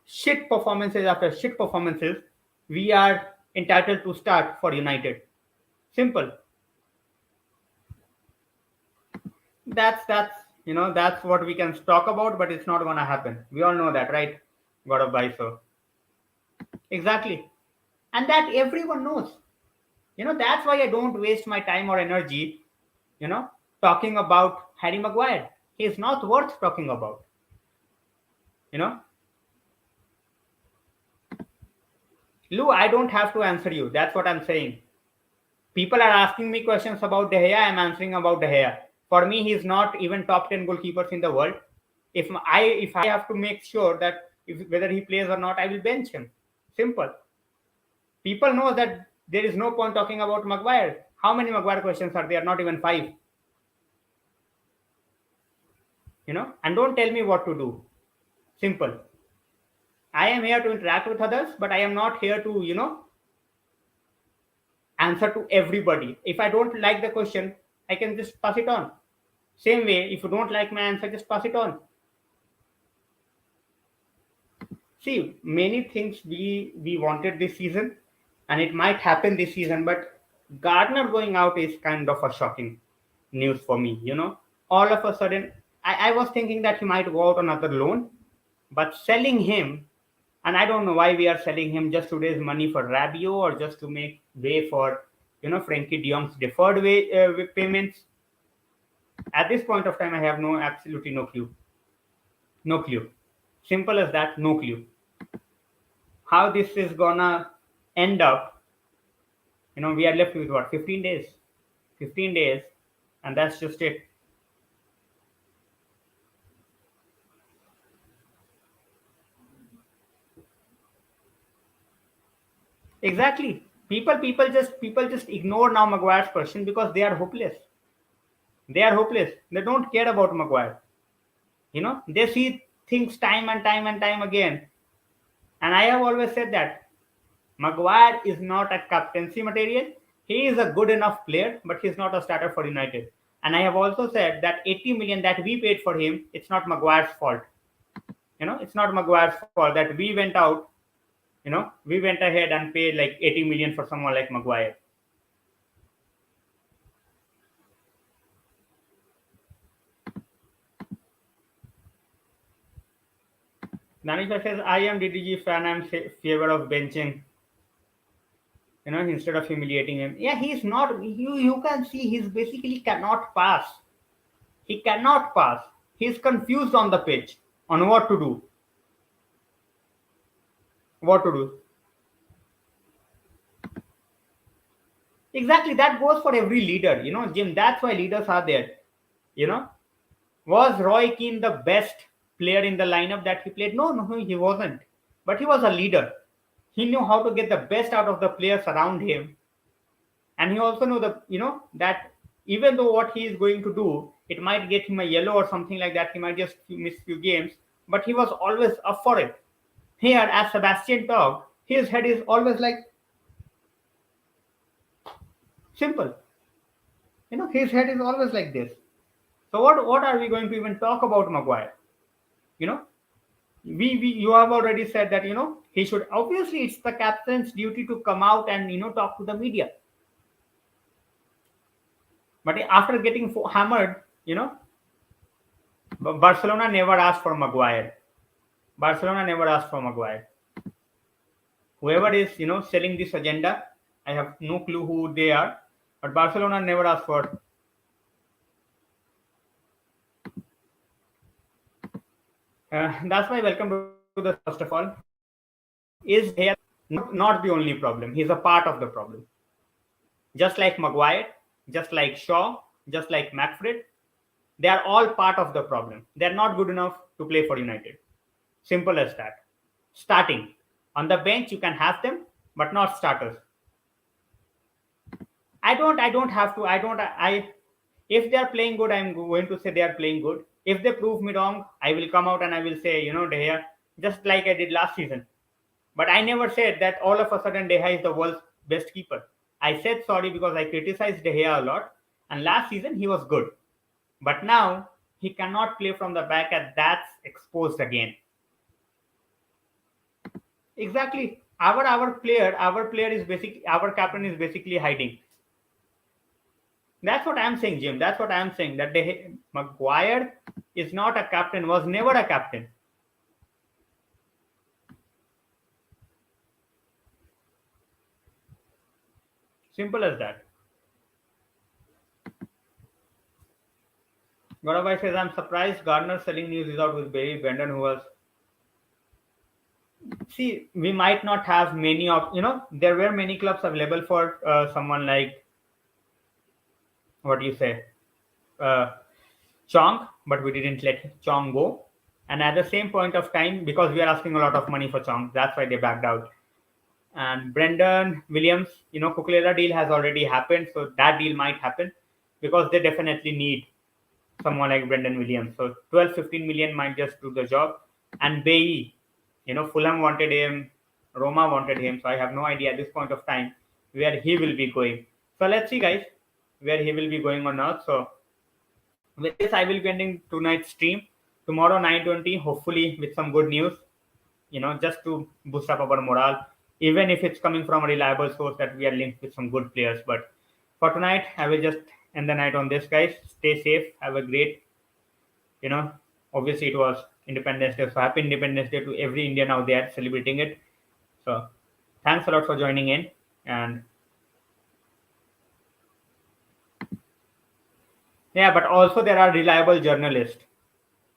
shit performances after shit performances, we are entitled to start for United. Simple. That's what we can talk about, but it's not gonna happen. We all know that, right? God of buy so. Exactly. And that everyone knows. That's why I don't waste my time or energy, talking about Harry Maguire. He's not worth talking about. You know? Lou, I don't have to answer you. That's what I'm saying. People are asking me questions about De Gea. I'm answering about De Gea. For me, he's not even top 10 goalkeepers in the world. If I have to make sure that whether he plays or not, I will bench him. Simple. People know that there is no point talking about Maguire. How many Maguire questions are there? Not even 5. And don't tell me what to do. Simple. I am here to interact with others, but I am not here to, answer to everybody. If I don't like the question, I can just pass it on. Same way, if you don't like my answer, just pass it on. See, many things we wanted this season, and it might happen this season, but Gardner going out is kind of a shocking news for me. All of a sudden, I was thinking that he might go out on another loan, but selling him, and I don't know why we are selling him, just to raise money for Rabiot or just to make way for Frenkie de Jong's deferred payments. At this point of time, I have absolutely no clue. No clue. Simple as that. No clue. How this is gonna end up? We are left with what, 15 days? 15 days, and that's just it. Exactly. People just ignore now Maguire's question because they are hopeless. They are hopeless. They don't care about Maguire. They see things time and time and time again. And I have always said that Maguire is not a captaincy material. He is a good enough player, but he's not a starter for United. And I have also said that 80 million that we paid for him, it's not Maguire's fault. It's not Maguire's fault that we went out, we went ahead and paid like 80 million for someone like Maguire. Nanisha says, I am DDG fan. I'm favor of benching, instead of humiliating him. Yeah, he's not. You can see he's basically cannot pass. He cannot pass. He's confused on the pitch on what to do. What to do. Exactly. That goes for every leader, Jim. That's why leaders are there. Was Roy Keane the best player in the lineup that he played? No, he wasn't. But he was a leader. He knew how to get the best out of the players around him. And he also knew that even though what he is going to do, it might get him a yellow or something like that. He might just miss few games, but he was always up for it. Here, as Sebastian talked, his head is always like simple. His head is always like this. So what are we going to even talk about Maguire? You know, we you have already said that he should, obviously it's the captain's duty to come out and talk to the media. But after getting hammered, Barcelona never asked for Maguire. Barcelona never asked for Maguire. Whoever is selling this agenda, I have no clue who they are, but Barcelona never asked for. That's why welcome to the first of all. Is here not the only problem? He's a part of the problem. Just like Maguire, just like Shaw, just like McFred, they are all part of the problem. They're not good enough to play for United. Simple as that. Starting on the bench, you can have them, but not starters. I don't have to. If they are playing good, I'm going to say they are playing good. If they prove me wrong, I will come out and I will say, De Gea, just like I did last season. But I never said that all of a sudden De Gea is the world's best keeper. I said sorry because I criticized De Gea a lot, and last season he was good. But now he cannot play from the back, and that's exposed again. Exactly. Our player is basically, our captain is basically hiding. That's what I'm saying, Jim. That's what I'm saying. That Maguire is not a captain, was never a captain. Simple as that. Gaurabai says, I'm surprised Gardner selling news is out with Barry Brendan, who was. See, we might not have many of, there were many clubs available for someone like, what do you say, Jong, but we didn't let Jong go. And at the same point of time, because we are asking a lot of money for Jong, that's why they backed out. And Brendan Williams, Kukulera deal has already happened, so that deal might happen because they definitely need someone like Brendan Williams. So 12-15 million might just do the job. And Bailly, Fulham wanted him, Roma wanted him, so I have no idea at this point of time where he will be going. So let's see, guys, where he will be going or not. So with this, I will be ending tonight's stream. Tomorrow 9:20, hopefully with some good news, just to boost up our morale, even if it's coming from a reliable source that we are linked with some good players. But for tonight, I will just end the night on this, guys. Stay safe. Have a great, obviously it was Independence Day, so happy Independence Day to every Indian out there celebrating it. So thanks a lot for joining in. And yeah, but also there are reliable journalists.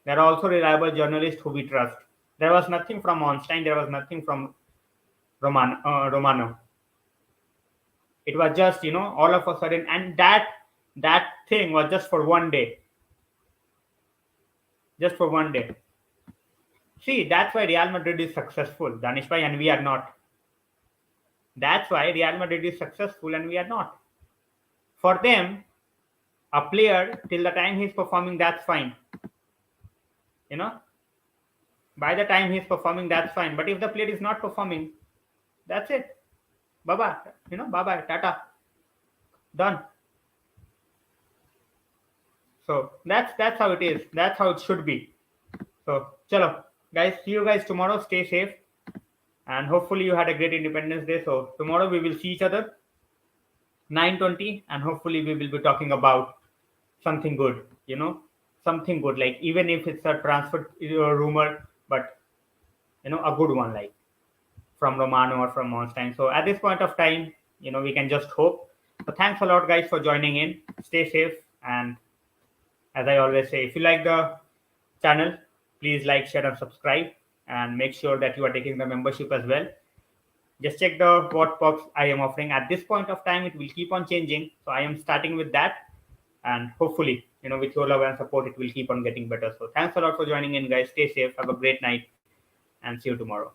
There are also reliable journalists who we trust. There was nothing from Onstein. There was nothing from Romano. It was just, all of a sudden, and that thing was just for one day. Just for one day. See, that's why Real Madrid is successful, Danishbhai, and we are not. That's why Real Madrid is successful and we are not. For them, a player, till the time he's performing, that's fine. By the time he's performing, that's fine. But if the player is not performing, that's it. Bye-bye. Bye-bye. Tata. Done. So that's how it is. That's how it should be. So, chalo. Guys, see you guys tomorrow. Stay safe. And hopefully you had a great Independence Day. So tomorrow we will see each other 9:20, and hopefully we will be talking about something good, something good, like even if it's a transfer rumor, but a good one, like from Romano or from Monstein. So at this point of time, we can just hope. So thanks a lot, guys, for joining in. Stay safe, and as I always say, if you like the channel, please like, share, and subscribe, and make sure that you are taking the membership as well. Just check the what perks I am offering. At this point of time, it will keep on changing. So I am starting with that. And hopefully, with your love and support, it will keep on getting better. So thanks a lot for joining in, guys. Stay safe. Have a great night. And see you tomorrow.